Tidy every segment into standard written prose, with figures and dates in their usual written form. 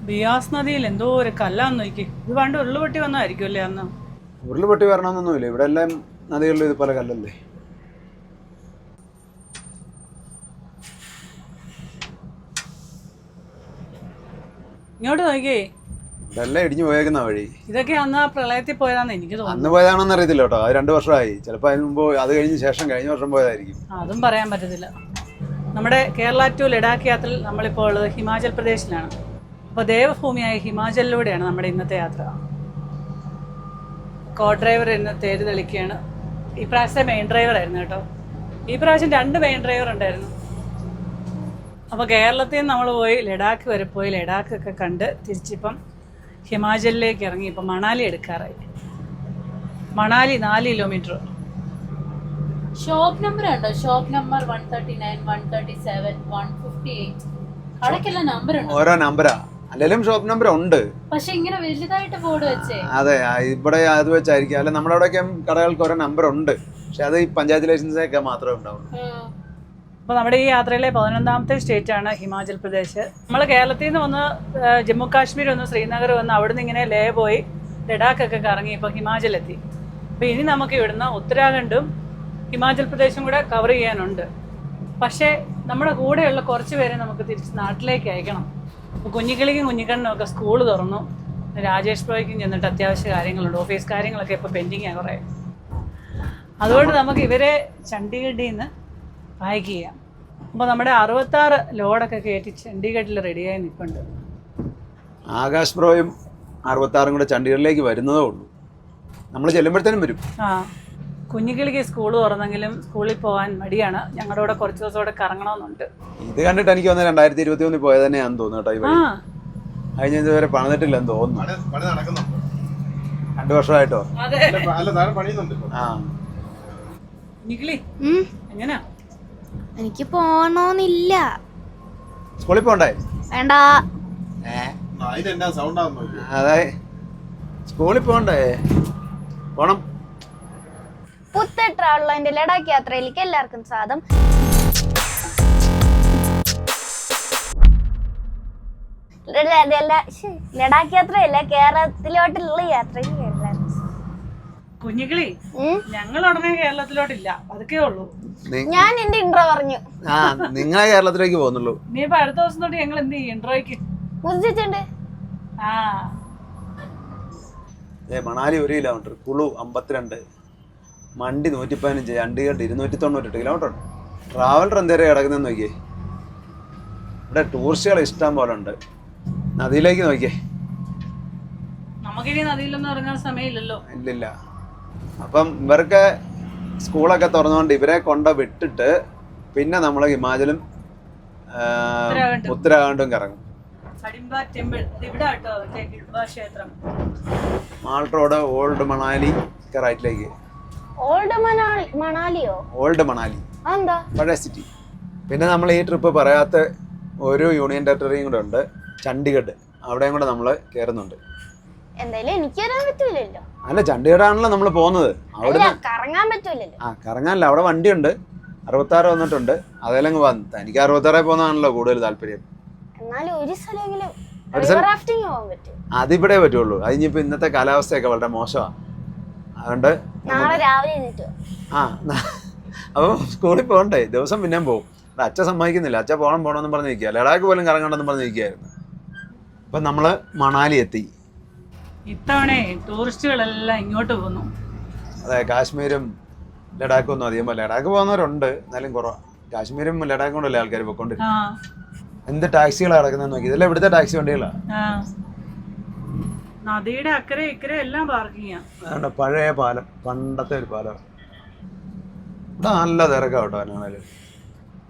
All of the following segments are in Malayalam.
ബിയാസ് നദിയിൽ എന്തോ ഒരു കല്ലാന്ന് നോക്കി. ഇത് പണ്ട് ഉരുളുപൊട്ടി വന്നായിരിക്കും അല്ലേ അന്ന്? ഉരുളുപൊട്ടി വരണമെന്നൊന്നുമില്ല, ഇവിടെ എല്ലാം നദികളിലും ഇതുപോലെ കല്ലല്ലേ. ഇങ്ങോട്ട് നോക്കിയേ, ഇതെല്ലാം ഇടിഞ്ഞു പോയേക്കുന്ന വഴി. ഇതൊക്കെ അന്ന് ആ പ്രളയത്തിൽ പോയതാന്ന് എനിക്ക് തോന്നുന്നു. അന്ന് പോയതാണെന്ന് അറിയത്തില്ല കേട്ടോ, അത് 2 വർഷമായി. ചിലപ്പോൾ അതിന് മുമ്പ്, അത് കഴിഞ്ഞ ശേഷം കഴിഞ്ഞ വർഷം പോയതായിരിക്കും. അതും പറയാൻ പറ്റത്തില്ല. നമ്മുടെ കേരള ടു ലഡാക്ക് യാത്രയിൽ നമ്മളിപ്പോൾ ഉള്ളത് ഹിമാചൽ പ്രദേശിലാണ്. അപ്പോൾ ദേവഭൂമിയായ ഹിമാചലിലൂടെയാണ് നമ്മുടെ ഇന്നത്തെ യാത്ര. കോ ഡ്രൈവർ ഇന്ന് തേര് തെളിക്കുകയാണ്. ഈ പ്രാവശ്യത്തെ മെയിൻ ഡ്രൈവർ ആയിരുന്നു കേട്ടോ. ഈ പ്രാവശ്യം 2 മെയിൻ ഡ്രൈവർ ഉണ്ടായിരുന്നു. അപ്പോൾ കേരളത്തിൽ നിന്ന് നമ്മൾ പോയി ലഡാക്ക് വരെ പോയി ലഡാക്കൊക്കെ കണ്ട് തിരിച്ചിപ്പം ഹിമാചലിലേക്ക് ഇറങ്ങി. ഇപ്പം മണാലി എടുക്കാറായി. മണാലി 4 കിലോമീറ്റർ. ഷോപ്പ് നമ്പർ ഉണ്ടോ? Shop number 139, 137, 158. അവിടേക്കെല്ലാം നമ്പർ ഉണ്ട്. ഓരോ നമ്പരാ, അല്ലെങ്കിലും ഷോപ്പ് നമ്പർ ഉണ്ട്. പക്ഷെ ഇങ്ങനെ വലുതായിട്ട് ബോർഡ് വെച്ചേ. അതെ, ഇവിടെ അത് വെച്ചായിരിക്കും. അല്ല, നമ്മുടെ അവിടെയൊക്കെ കടകൾക്ക് ഓരോ നമ്പർ ഉണ്ട്. പക്ഷെ അത് ഈ പഞ്ചായത്ത് ലൈസൻസൊക്കെ മാത്രമേ ഉണ്ടാവുള്ളൂ. അപ്പോൾ നമ്മുടെ ഈ യാത്രയിലെ 11ാമത്തെ സ്റ്റേറ്റാണ് ഹിമാചൽ പ്രദേശ്. നമ്മൾ കേരളത്തിൽ നിന്ന് വന്ന് ജമ്മു കാശ്മീർ വന്ന് ശ്രീനഗർ വന്ന് അവിടുന്ന് ഇങ്ങനെ ലേ പോയി ലഡാക്കൊക്കെ കറങ്ങി ഇപ്പോൾ ഹിമാചലെത്തി. അപ്പോൾ ഇനി നമുക്ക് ഇവിടുന്ന് ഉത്തരാഖണ്ഡും ഹിമാചൽ പ്രദേശും കൂടെ കവർ ചെയ്യാനുണ്ട്. പക്ഷേ നമ്മുടെ കൂടെയുള്ള കുറച്ച് പേരെ നമുക്ക് തിരിച്ച് നാട്ടിലേക്ക് അയക്കണം. അപ്പോൾ കുഞ്ഞിക്കിളിക്കും കുഞ്ഞിക്കണ്ണനും ഒക്കെ സ്കൂൾ തുറന്നു. രാജേഷ് ബ്രോയ്ക്കും ചെന്നിട്ട് അത്യാവശ്യ കാര്യങ്ങളുണ്ട്. ഓഫീസ് കാര്യങ്ങളൊക്കെ ഇപ്പോൾ പെൻഡിങ്ങാണ് കുറേ. അതുകൊണ്ട് നമുക്ക് ഇവരെ ചണ്ഡീഗഡിൽ നിന്ന് പാക്ക് ചെയ്യാം. അപ്പോൾ നമ്മുടെ 66 ലോഡൊക്കെ കയറ്റി ചണ്ഡീഗഡിൽ റെഡിയായി നിൽപ്പുണ്ട്. ആകാശ് ബ്രോയും 66 കൂടെ ചണ്ഡീഗഡിലേക്ക് വരുന്നതേ ഉള്ളൂ. നമ്മൾ ചെല്ലുമ്പോഴത്തേനും വരും. ആ, കുഞ്ഞിക്കിളിക്ക് സ്കൂൾ തുറന്നെങ്കിലും സ്കൂളിൽ പോകാൻ മടിയാണ്. ഞങ്ങളുടെ കൂടെ കുറച്ച് ദിവസം കൂടെ കറങ്ങണമെന്നുണ്ട്. ഇത് കണ്ടിട്ട് എനിക്ക് വന്ന 2021 പോയത് തന്നെയാണെന്ന് തോന്നുന്നു കേട്ടോ. കഴിഞ്ഞ ഇതുവരെ പണിതിട്ടില്ലെന്ന് തോന്നുന്നു. 2 വർഷമായിട്ടോ. ആ, കുഞ്ഞിക്കിളി എങ്ങനെയാ? എനിക്ക് പോണോന്നില്ല. സ്കൂളിൽ പോണ്ടേ? വേണ്ട. അതെ, സ്കൂളിൽ പോണ്ടേ? പോണം. പുത്തൻ ട്രാവലറിന്റെ ലഡാക്ക് യാത്രയിലേക്ക് എല്ലാവർക്കും സ്വാഗതം. ലഡാക്ക് യാത്രയല്ല, കേരളത്തിലോട്ടുള്ള യാത്രയ്ക്ക് എല്ലാവർക്കും. കുഞ്ഞിക്കിളി, ഞങ്ങൾ ഉടനെ കേരളത്തിലോട്ടില്ല, അതൊക്കെ ഉള്ളൂ. ഞാൻ എന്റെ ഇൻട്രോ പറഞ്ഞു. ആ, നിങ്ങളെ കേരളത്തിലേക്ക് പോകുന്നുള്ളൂ. ഇനിയിപ്പോ അടുത്ത ദിവസം തൊട്ട് ഞങ്ങൾ എന്ത് ചെയ്യും? ഇൻട്രോയ്ക്ക് മുതിച്ചിട്ടുണ്ട്. ആ, മണാലി 1 കിലോമീറ്റർ, കുളു 52, മണ്ടി 115, ചണ്ഡീഗഡ് 298 കിലോമീറ്റർ ഉണ്ട്. ട്രാവലർ എന്തേരം കിടക്കുന്നതെന്ന് നോക്കിയേ. ഇവിടെ ടൂറിസ്റ്റുകൾ ഇഷ്ടം പോലെ ഉണ്ട്. നദിയിലേക്ക് നോക്കിയേ. നമുക്കിനി നദിയിലൊന്നും ഇറങ്ങാൻ സമയമില്ലല്ലോ. ഇല്ലില്ല. അപ്പം ഇവർക്ക് സ്കൂളൊക്കെ തുറന്നുകൊണ്ട് ഇവരെ കൊണ്ട് വിട്ടിട്ട് പിന്നെ നമ്മൾ ഹിമാചലും ഉത്തരാഖണ്ഡും കറങ്ങും. കടിംബ ടെമ്പിൾ ഇവിടെ കേട്ടോ, കിഡ്ബ ക്ഷേത്രം. മാൾ റോഡ്, ഓൾഡ് മണാലി റൈറ്റിലേക്ക്. ഓൾഡ് മണാലിയോ? ഓൾഡ് മണാലി എന്താ? പഴയ സിറ്റി. പിന്നെ നമ്മൾ ഈ ട്രിപ്പ് പറയാത്ത ഒരു യൂണിയൻ ടെറിട്ടറിയും കൂടെ ഉണ്ട്, ചണ്ഡീഗഡ്. അവിടെയും കൂടെ നമ്മൾ കയറുന്നുണ്ട്. എന്തായാലും എനിക്ക് വരാൻ പറ്റൂലല്ലോ. അല്ല, ചണ്ഡീഗഡാണല്ലോ നമ്മൾ പോകുന്നത്. അവിടെ കറങ്ങാൻ പറ്റൂലല്ലോ. ആ, കറങ്ങാനല്ല, അവിടെ വണ്ടിയുണ്ട്. 66 വന്നിട്ടുണ്ട്. അതെല്ലാം വന്നു. എനിക്ക് 66 പോകുന്നതാണല്ലോ കൂടുതൽ താല്പര്യം. എന്നാലും ഒരു സ്ഥലമെങ്കിലും റാഫ്റ്റിംഗ് പോകാൻ പറ്റും. അതിവിടെ പറ്റുള്ളൂ. അതിനിപ്പോൾ ഇന്നത്തെ കാലാവസ്ഥയൊക്കെ വളരെ മോശമാണ്. അതുകൊണ്ട് നാളെ രാവിലെ ആ, അപ്പോൾ സ്കൂളിൽ പോകണ്ടേ? ദിവസം പിന്നെയും പോകും. അച്ഛൻ സമ്മതിക്കുന്നില്ല. അച്ഛൻ പോകണമെന്ന് പറഞ്ഞ് നിൽക്കുക. ലഡാക്ക് പോലും കറങ്ങണമെന്ന് പറഞ്ഞ് നിൽക്കുകയായിരുന്നു. അപ്പം നമ്മൾ മണാലി എത്തി. ഇത്തവണ ടൂറിസ്റ്റുകളെല്ലാം ഇങ്ങോട്ട് പോകുന്നു. അതെ, കാശ്മീരും ലഡാക്കും ഒന്നും അധികം പോലെ. ലഡാക്ക് പോകുന്നവരുണ്ട്, എന്നാലും കുറവാണ്. കാശ്മീരും ലഡാക്കും കൊണ്ടല്ലേ ആൾക്കാർ പോയിക്കൊണ്ടിരിക്കും. എന്ത് ടാക്സികളാണ് കിടക്കുന്നതെന്ന് നോക്കി. ഇതെല്ലാം ഇവിടുത്തെ ടാക്സി വണ്ടികളാണ്. നദിയുടെ അക്കരെ ഇക്കരെ എല്ലാം പാർക്കിങ്ങാ. അതുകൊണ്ട് പഴയ പാലം, പണ്ടത്തെ ഒരു പാലം. ഇവിടെ നല്ല തിരക്കാ കേട്ടോ. എന്നാണേലും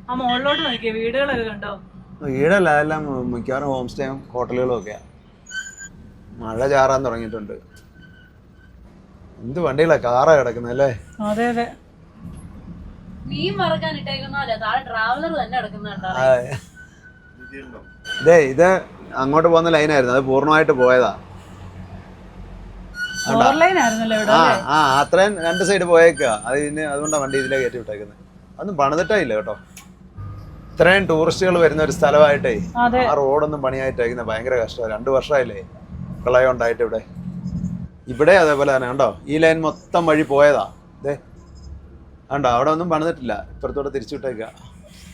ആ മുകളിലോട്ട് നോക്കിയേ, വീടുകളൊക്കെ കണ്ടോ? വീടല്ല, അതെല്ലാം മിക്കവാറും ഹോം സ്റ്റേയും ഹോട്ടലുകളും ഒക്കെയാ. മഴ ചാറാൻ തുടങ്ങിയിട്ടുണ്ട്. എന്ത് വണ്ടികളാ, കാറാ കിടക്കുന്നത് അല്ലേ? അതെ അതെ, മീൻ വറക്കാൻ ഇട്ടേക്കുന്നല്ലേ, താഴെ ട്രാവലർ തന്നെ കിടക്കുന്നുണ്ടോ? ഇത് അങ്ങോട്ട് പോകുന്ന ലൈനായിരുന്നു, അത് പൂർണ്ണമായിട്ട് പോയതാ. അത്രയും 2 സൈഡ് പോയേക്കുക. അതുകൊണ്ടാണ് വണ്ടി ഇതിലേക്ക് കയറ്റി വിട്ടേക്കുന്നത്. അതൊന്നും പണിതിട്ടേ ഇല്ല കേട്ടോ. ഇത്രയും ടൂറിസ്റ്റുകൾ വരുന്ന ഒരു സ്ഥലമായിട്ടേ അതെ. ആ റോഡൊന്നും പണിയായിട്ടേക്കുന്ന ഭയങ്കര കഷ്ടമാണ്. 2 വർഷമായില്ലേ പ്രളയം ഉണ്ടായിട്ട് ഇവിടെ അതേപോലെ തന്നെ കണ്ടോ, ഈ ലൈൻ മൊത്തം വഴി പോയതാ. ഇതേ കണ്ടോ, അവിടെ ഒന്നും പണിതിട്ടില്ല. ഇപ്പുറത്തോടെ തിരിച്ചുവിട്ടേക്കുക.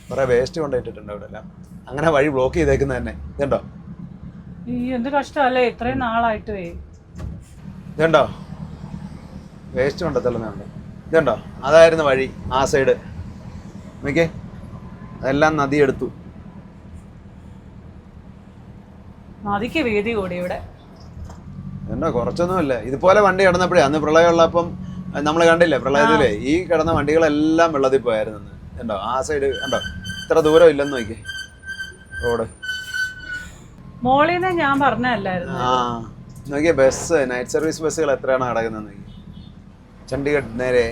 കുറേ വേസ്റ്റ് കൊണ്ടിട്ടിട്ടുണ്ട് ഇവിടെ എല്ലാം. അങ്ങനെ വഴി ബ്ലോക്ക് ചെയ്തേക്കുന്നത് തന്നെ. ഇതുണ്ടോ, ഈ എന്ത് കഷ്ടമല്ലേ ഇത്രയും നാളായിട്ട്. ഇതുണ്ടോ വേസ്റ്റ് കൊണ്ടെത്തള്ളുന്നുണ്ട്. ഇതുണ്ടോ, അതായിരുന്നു വഴി ആ സൈഡ്. നോക്കിയേ, അതെല്ലാം നദി എടുത്തു. നദിക്ക് വീതി കൂടി ഇവിടെ. എന്താ കുറച്ചൊന്നുമില്ല. ഇതുപോലെ വണ്ടി കിടന്നപ്പോഴേ അന്ന് പ്രളയമുള്ളപ്പം നമ്മൾ കണ്ടില്ലേ പ്രളയത്തിലേ, ഈ കിടന്ന വണ്ടികളെല്ലാം വെള്ളത്തിൽ പോയായിരുന്നു. ഉണ്ടോ ആ സൈഡ് കണ്ടോ, ഇത്ര ദൂരം ഇല്ലെന്ന് നോക്കിയേ റോഡ്. മോളിന്ന് ഞാൻ പറഞ്ഞല്ലായിരുന്നു. ആ നോക്കിയേ, ബസ് നൈറ്റ് സർവീസ് ബസ്സുകൾ എത്രയാണ് കിടക്കുന്നത് നോക്കി. ചണ്ഡീഗഡ് നേരെ.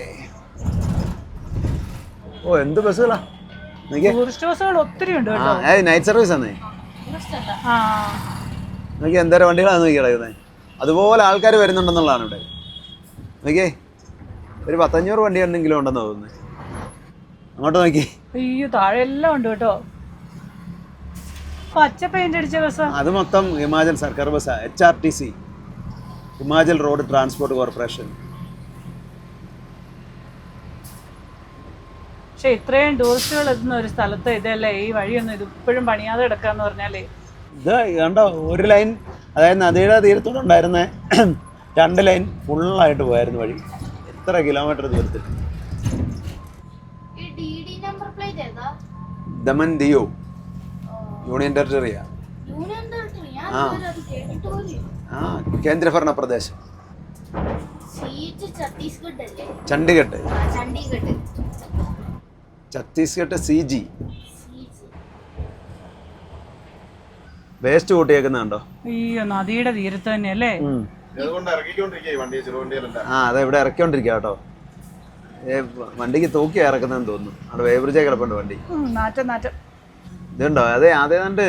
ഓ എന്ത് ബസ്സുകളാ നോക്കിയേ. ടൂറിസ്റ്റ് ബസ്സുകൾ ഒത്തിരി ഉണ്ട് കേട്ടോ. നൈറ്റ് സർവീസ് ആണേ. ആ നോക്കി എന്തോരം വണ്ടികളാണ് നോക്കി കിടക്കുന്നത്. അതുപോലെ ആൾക്കാർ വരുന്നുണ്ടെന്നുള്ളതാണ് ഇവിടെ. നോക്കിയേ, ഒരു 500 വണ്ടി എന്തെങ്കിലും ഉണ്ടെന്ന് തോന്നുന്നു. അങ്ങോട്ട് നോക്കി. അയ്യോ, താഴെ എല്ലാം ഉണ്ട് കേട്ടോ. പച്ച പെയിന്റ് അടിച്ച ബസ്. അത് മൊത്തം ഹിമാചൽ സർക്കാർ ബസ്സാ. HRTC, Himachal road transport corporation. പക്ഷെ ഇത്രയും ടൂറിസ്റ്റുകൾ എത്തുന്ന ഒരു സ്ഥലത്ത് ഇതല്ലേ ഈ വഴിയൊന്നും ഇത് ഇപ്പോഴും പണിയാതെ കിടക്കാന്ന് പറഞ്ഞാലേ. ഇത് കണ്ടോ, ഒരു ലൈൻ അതായത് നദിയുടെ തീരത്തോടെ ഉണ്ടായിരുന്ന 2 ലൈൻ ഫുള്ളായിട്ട് പോയായിരുന്നു വഴി. എത്ര കിലോമീറ്റർ ദൂരത്തിൽ. ദമൻ ദിയു യൂണിയൻ ടെറിട്ടറിയാ. ആ കേന്ദ്രഭരണ പ്രദേശം ചണ്ഡീഗഡ്. ഛത്തീസ്ഗഡ് CG. വേസ്റ്റ് കൂട്ടിയേക്കുന്നുണ്ടോ? അയ്യോ, നദിയുടെ തീരത്ത് തന്നെയല്ലേ. ആ അതെ, ഇവിടെ ഇറക്കിക്കൊണ്ടിരിക്കുക കേട്ടോ. വണ്ടിക്ക് തൂക്കി ഇറക്കുന്നതെന്ന് തോന്നുന്നു. അവിടെ വേബ്രിജേ കിടപ്പുണ്ട് വണ്ടി. നാറ്റം. ഇതുണ്ടോ, അതെ അതേതാണ്ട്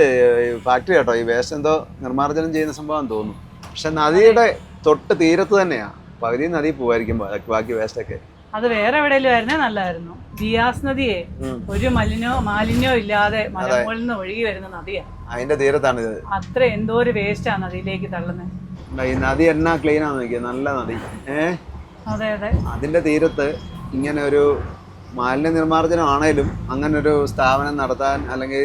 ഫാക്ടറി കേട്ടോ. ഈ വേസ്റ്റ് എന്തോ നിർമ്മാർജ്ജനം ചെയ്യുന്ന സംഭവം തോന്നുന്നു. പക്ഷെ നദിയുടെ തൊട്ട് തീരത്ത് തന്നെയാ. പകുതി നദി പോവായിരിക്കും ബാക്കി വേസ്റ്റൊക്കെ. അത് വേറെ എവിടെയെങ്കിലും ആയിരുന്നേ നല്ലതായിരുന്നു. ബിയാസ് നദിയെ ഒരു മാലിന്യോ ഇല്ലാതെ മലമുകളിൽ നിന്ന് ഒഴുകി വരുന്ന നദിയാ. അതിന്റെ തീരത്താണ് ഇത്. അത്ര എന്തോ ഒരു വേസ്റ്റാ നദിയിലേക്ക് തള്ളുന്നത്. ഈ നദി എന്നാ ക്ലീൻ ആണെന്ന് നോക്കിയാൽ, നല്ല നദി. അതെ. അതിന്റെ തീരത്ത് ഇങ്ങനെ ഒരു മാലിന്യ നിർമ്മാർജ്ജനം ആണേലും അങ്ങനെ ഒരു സ്ഥാപനം നടത്താൻ അല്ലെങ്കിൽ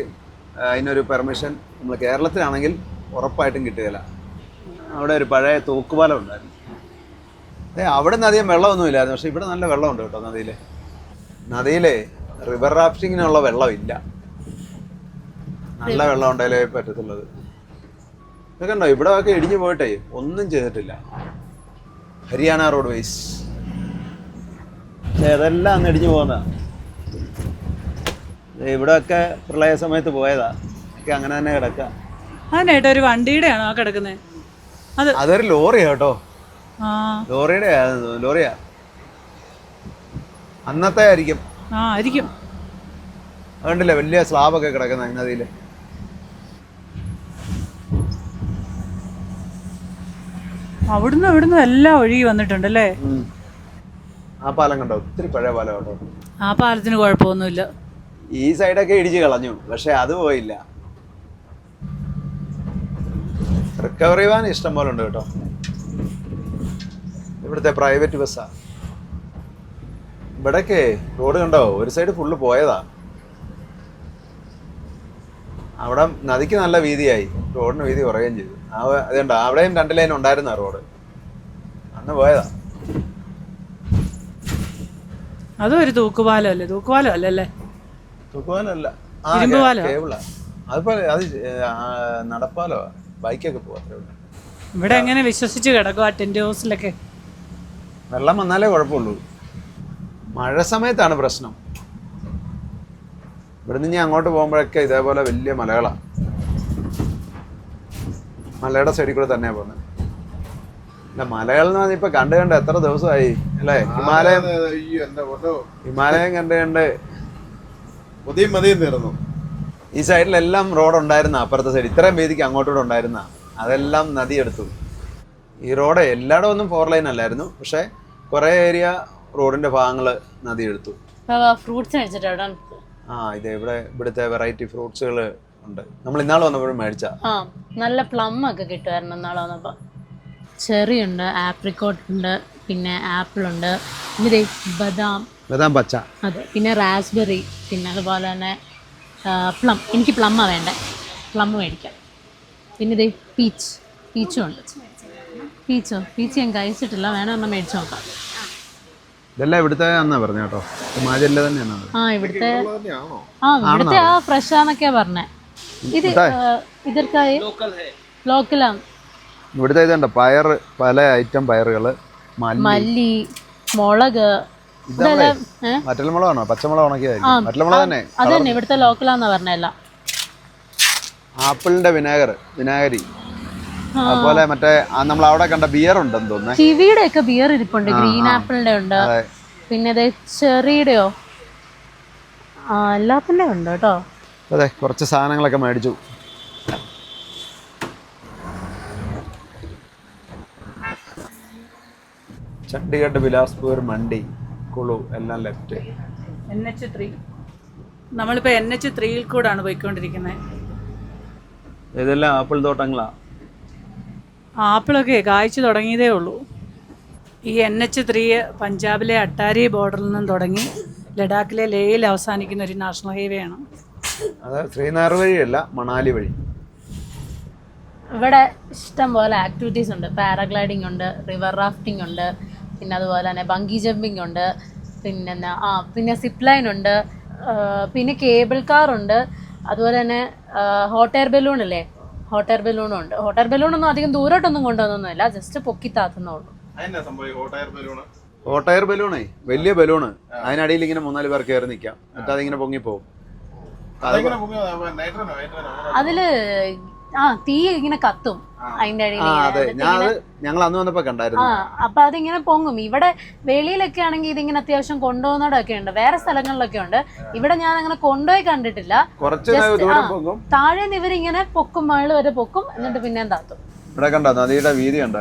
അതിനൊരു പെർമിഷൻ നമ്മൾ കേരളത്തിലാണെങ്കിൽ ഉറപ്പായിട്ടും കിട്ടുകയില്ല. അവിടെ ഒരു പഴയ തൂക്കുപാലം ഉണ്ടായിരുന്നു. അവിടെ നിന്ന് അധികം വെള്ളമൊന്നുമില്ലായിരുന്നു. പക്ഷെ ഇവിടെ നല്ല വെള്ളമുണ്ട് കേട്ടോ നദിയിൽ റിവർ റാഫ്റ്റിങ്ങിനുള്ള വെള്ളമില്ല. നല്ല വെള്ളം ഉണ്ടായാലേ പറ്റത്തുള്ളത്. ഇതൊക്കെ ഉണ്ടോ, ഇവിടെ ഒക്കെ ഇടിഞ്ഞു പോയിട്ടേ ഒന്നും ചെയ്തിട്ടില്ല. ഹരിയാന റോഡ് വേസ് അതെല്ലാം അന്ന് ഇടിഞ്ഞു പോകുന്നതാ. ഇവിടെയൊക്കെ പ്രളയ സമയത്ത് പോയതാ. ഒക്കെ അങ്ങനെ തന്നെ കിടക്കുക. അതിനായിട്ട് ഒരു വണ്ടിയുടെ ആണോ കിടക്കുന്നത്? അതൊരു ലോറിയാ കേട്ടോ. ലോറിയുടെ ലോറിയാ അന്നത്തെ ആയിരിക്കും. ആയിരിക്കും. അതുകൊണ്ടില്ലേ വലിയ സ്ലാബൊക്കെ കിടക്കുന്ന നദിയില്. അവിടുന്ന് എല്ലാം ഒഴുകി വന്നിട്ടുണ്ടല്ലേ. ആ പാലം കണ്ടോ, ഒത്തിരി പഴയ പാലം കേട്ടോ. ആ പാലത്തിന് കുഴപ്പമൊന്നുമില്ല. ഈ സൈഡൊക്കെ ഇടിച്ച് കളഞ്ഞു, പക്ഷെ അത് പോയില്ല. റിക്കവറി വാൻ ഇഷ്ടം പോലെ ഉണ്ട് കേട്ടോ. ഇവിടുത്തെ പ്രൈവറ്റ് ബസ്സാ. ഇവിടൊക്കെ റോഡ് കണ്ടോ, ഒരു സൈഡ് ഫുള്ള് പോയതാ. അവിടെ നദിക്ക് നല്ല വീതിയായി, റോഡിന് വീതി കുറയുകയും ചെയ്തു. അതുകൊണ്ടോ അവിടെയും 2 ലൈൻ ഉണ്ടായിരുന്ന റോഡ് അന്ന് പോയതാ. അതും ഒരു തൂക്കുപാലം അല്ലേ? തൂക്കുപാലല്ല, കേബിളാ. അതുപോലെ അത് നടപ്പാലോ, ബൈക്കൊക്കെ പോവാ. ഇവിടെ എങ്ങനെ വിശ്വസിച്ച് കിടക്കും ആ ടെന്റ് ഹൗസിലൊക്കെ? വെള്ളം വന്നാലേ കുഴപ്പമുള്ളൂ. മഴ സമയത്താണ് പ്രശ്നം. ഇവിടെ നിന്ന് അങ്ങോട്ട് പോകുമ്പോഴൊക്കെ ഇതേപോലെ വലിയ മലകളാണ്. മലയുടെ സൈഡിൽ കൂടെ തന്നെയാണ് പോകുന്നത്. അല്ല, മലകൾ എന്ന് പറഞ്ഞാൽ ഇപ്പൊ കണ്ട് എത്ര ദിവസമായി അല്ലേ? ഹിമാലയം കണ്ട് തീർന്നു. ഈ സൈഡിലെല്ലാം റോഡ് ഉണ്ടായിരുന്ന, അപ്പുറത്തെ സൈഡ് ഇത്രയും വീതിക്ക് അങ്ങോട്ടൂടെ ഉണ്ടായിരുന്ന അതെല്ലാം നദി എടുത്തു. ഈ റോഡ് എല്ലായിടം ഒന്നും 4 ലൈൻ അല്ലായിരുന്നു. പക്ഷെ കുറെ ഏരിയ റോഡിന്റെ ഭാഗങ്ങള് നദി എടുത്തു. ഫ്രൂട്ട്സ് ഇത് ഇവിടുത്തെ വെറൈറ്റി ഫ്രൂട്ട്സുകൾ ഉണ്ട്. നമ്മൾ ഇന്നാൾ വന്നപ്പോഴും മേടിച്ച. നല്ല പ്ലം ഒക്കെ കിട്ടുമായിരുന്നു നാളെ വന്നപ്പോൾ. ചെറി ഉണ്ട്, ആപ്രിക്കോട്ട് ഉണ്ട്, പിന്നെ ആപ്പിൾ ഉണ്ട്, പിന്നെ ബദാം പച്ച. അതെ, പിന്നെ റാസ്ബെറി, പിന്നെ അതുപോലെ തന്നെ പ്ലം. എനിക്ക് പ്ലമ്മാണ് വേണ്ടത്, പ്ലം മേടിക്കാം. പിന്നെ ഇതേ പീച്ചും ഉണ്ട്. പീച്ച് ഞാൻ കഴിച്ചിട്ടില്ല, വേണമെന്ന് മേടിച്ച് നോക്കാം. ഇതെല്ലാം ഇവിടുത്തെ പറഞ്ഞ കേട്ടോ, ഹിമാചലിലെ തന്നെയാണ്. ഇവിടുത്തെ ഫ്രഷാന്നൊക്കെയാ പറഞ്ഞേ. ഇത് ഇതൊക്കെ ലോക്കലാണ്. ഇവിടുത്തെ ഇതുണ്ട് പയർ, പല ഐറ്റം പയറുകള്, മല്ലി, മുളക്. മറ്റൽമുളകാണോ? പച്ചമുളക് ഉണക്കിയായിരിക്കും. മറ്റൽമുളക് തന്നെ. അത് തന്നെ ഇവിടുത്തെ ലോക്കലാന്നാ പറഞ്ഞല്ല. ആപ്പിളിന്റെ വിനാഗിരി, അതുപോലെ മറ്റേ നമ്മൾ അവിടെ കണ്ട ബിയർ ഉണ്ടെന്ന് തോന്നുന്നു. കിവിയുടെ ഒക്കെ ബിയർ ഇരിപ്പുണ്ട്, ഗ്രീൻ ആപ്പിളിന്റെ ഉണ്ട്, പിന്നെ ചെറിയുടെയോ എല്ലാത്തിന്റെ ഉണ്ട് കേട്ടോ. അതെ, കുറച്ച് സാധനങ്ങളൊക്കെ മേടിച്ചു. ചണ്ഡീഗഡ്, ബിലാസ്പൂർ, മണ്ഡി, കുളു എല്ലാം ലെഫ്റ്റ്. NH3. നമ്മളിപ്പോൾ NH3 കൂടാണ് പോയിക്കൊണ്ടിരിക്കുന്നത്. ഇതെല്ലാം ആപ്പിൾ തോട്ടങ്ങളാ. ആപ്പിളൊക്കെ കായ്ച്ചു തുടങ്ങിയതേ ഉള്ളൂ. ഈ NH3 പഞ്ചാബിലെ അട്ടാരി ബോർഡറിൽ നിന്നും തുടങ്ങി ലഡാക്കിലെ ലേയിൽ അവസാനിക്കുന്ന ഒരു നാഷണൽ ഹൈവേ ആണ്. അത് ശ്രീനഗർ വഴിയല്ല, മണാലി വഴി. ഇവിടെ ഇഷ്ടം പോലെ ആക്ടിവിറ്റീസ് ഉണ്ട്. പാരാഗ്ലൈഡിംഗ് ഉണ്ട്, റിവർ റാഫ്റ്റിംഗ് ഉണ്ട്, പിന്നെ അതുപോലെ തന്നെ ബങ്കി ജമ്പിങ് ഉണ്ട്, പിന്നെ സിപ്പ് ലൈൻ ഉണ്ട്, പിന്നെ കേബിൾ കാർ ഉണ്ട്, അതുപോലെ തന്നെ ഹോട്ട് എയർ ബലൂൺ അല്ലേ, ഹോട്ട് എയർ ബലൂണും ഉണ്ട്. ഹോട്ട് എയർ ബലൂണൊന്നും അധികം ദൂരോട്ടൊന്നും കൊണ്ടുവന്നൊന്നുമില്ല, ജസ്റ്റ് പൊക്കി താത്തുന്നുള്ളൂ. ഹോട്ട് എയർ ബലൂണേ, വലിയ ബലൂണ്. അതിനടിയിൽ ഇങ്ങനെ 3-4 പേർ കയറി നിൽക്കാം, എന്നിട്ട് അതിങ്ങനെ പൊങ്ങിപ്പോവും. അതില് തീ ഇങ്ങനെ കത്തും അതിന്റെ അടിയിൽ. ഞങ്ങൾ അന്ന് വന്നപ്പോ കണ്ടായിരുന്നു. അപ്പൊ അതിങ്ങനെ പൊങ്ങും. ഇവിടെ വെളിയിലൊക്കെ ആണെങ്കിൽ ഇതിങ്ങനെ അത്യാവശ്യം കൊണ്ടുപോകുന്നതൊക്കെ ഉണ്ട്, വേറെ സ്ഥലങ്ങളിലൊക്കെ ഉണ്ട്. ഇവിടെ ഞാൻ അങ്ങനെ കൊണ്ടുപോയി കണ്ടിട്ടില്ല. താഴെ നിന്ന് ഇവരിങ്ങനെ പൊക്കും, മഴ വരെ പൊക്കും, എന്നിട്ട് പിന്നെ താത്തും. ഇവിടെ കണ്ടോ നദിയുടെ വീതി കണ്ടോ?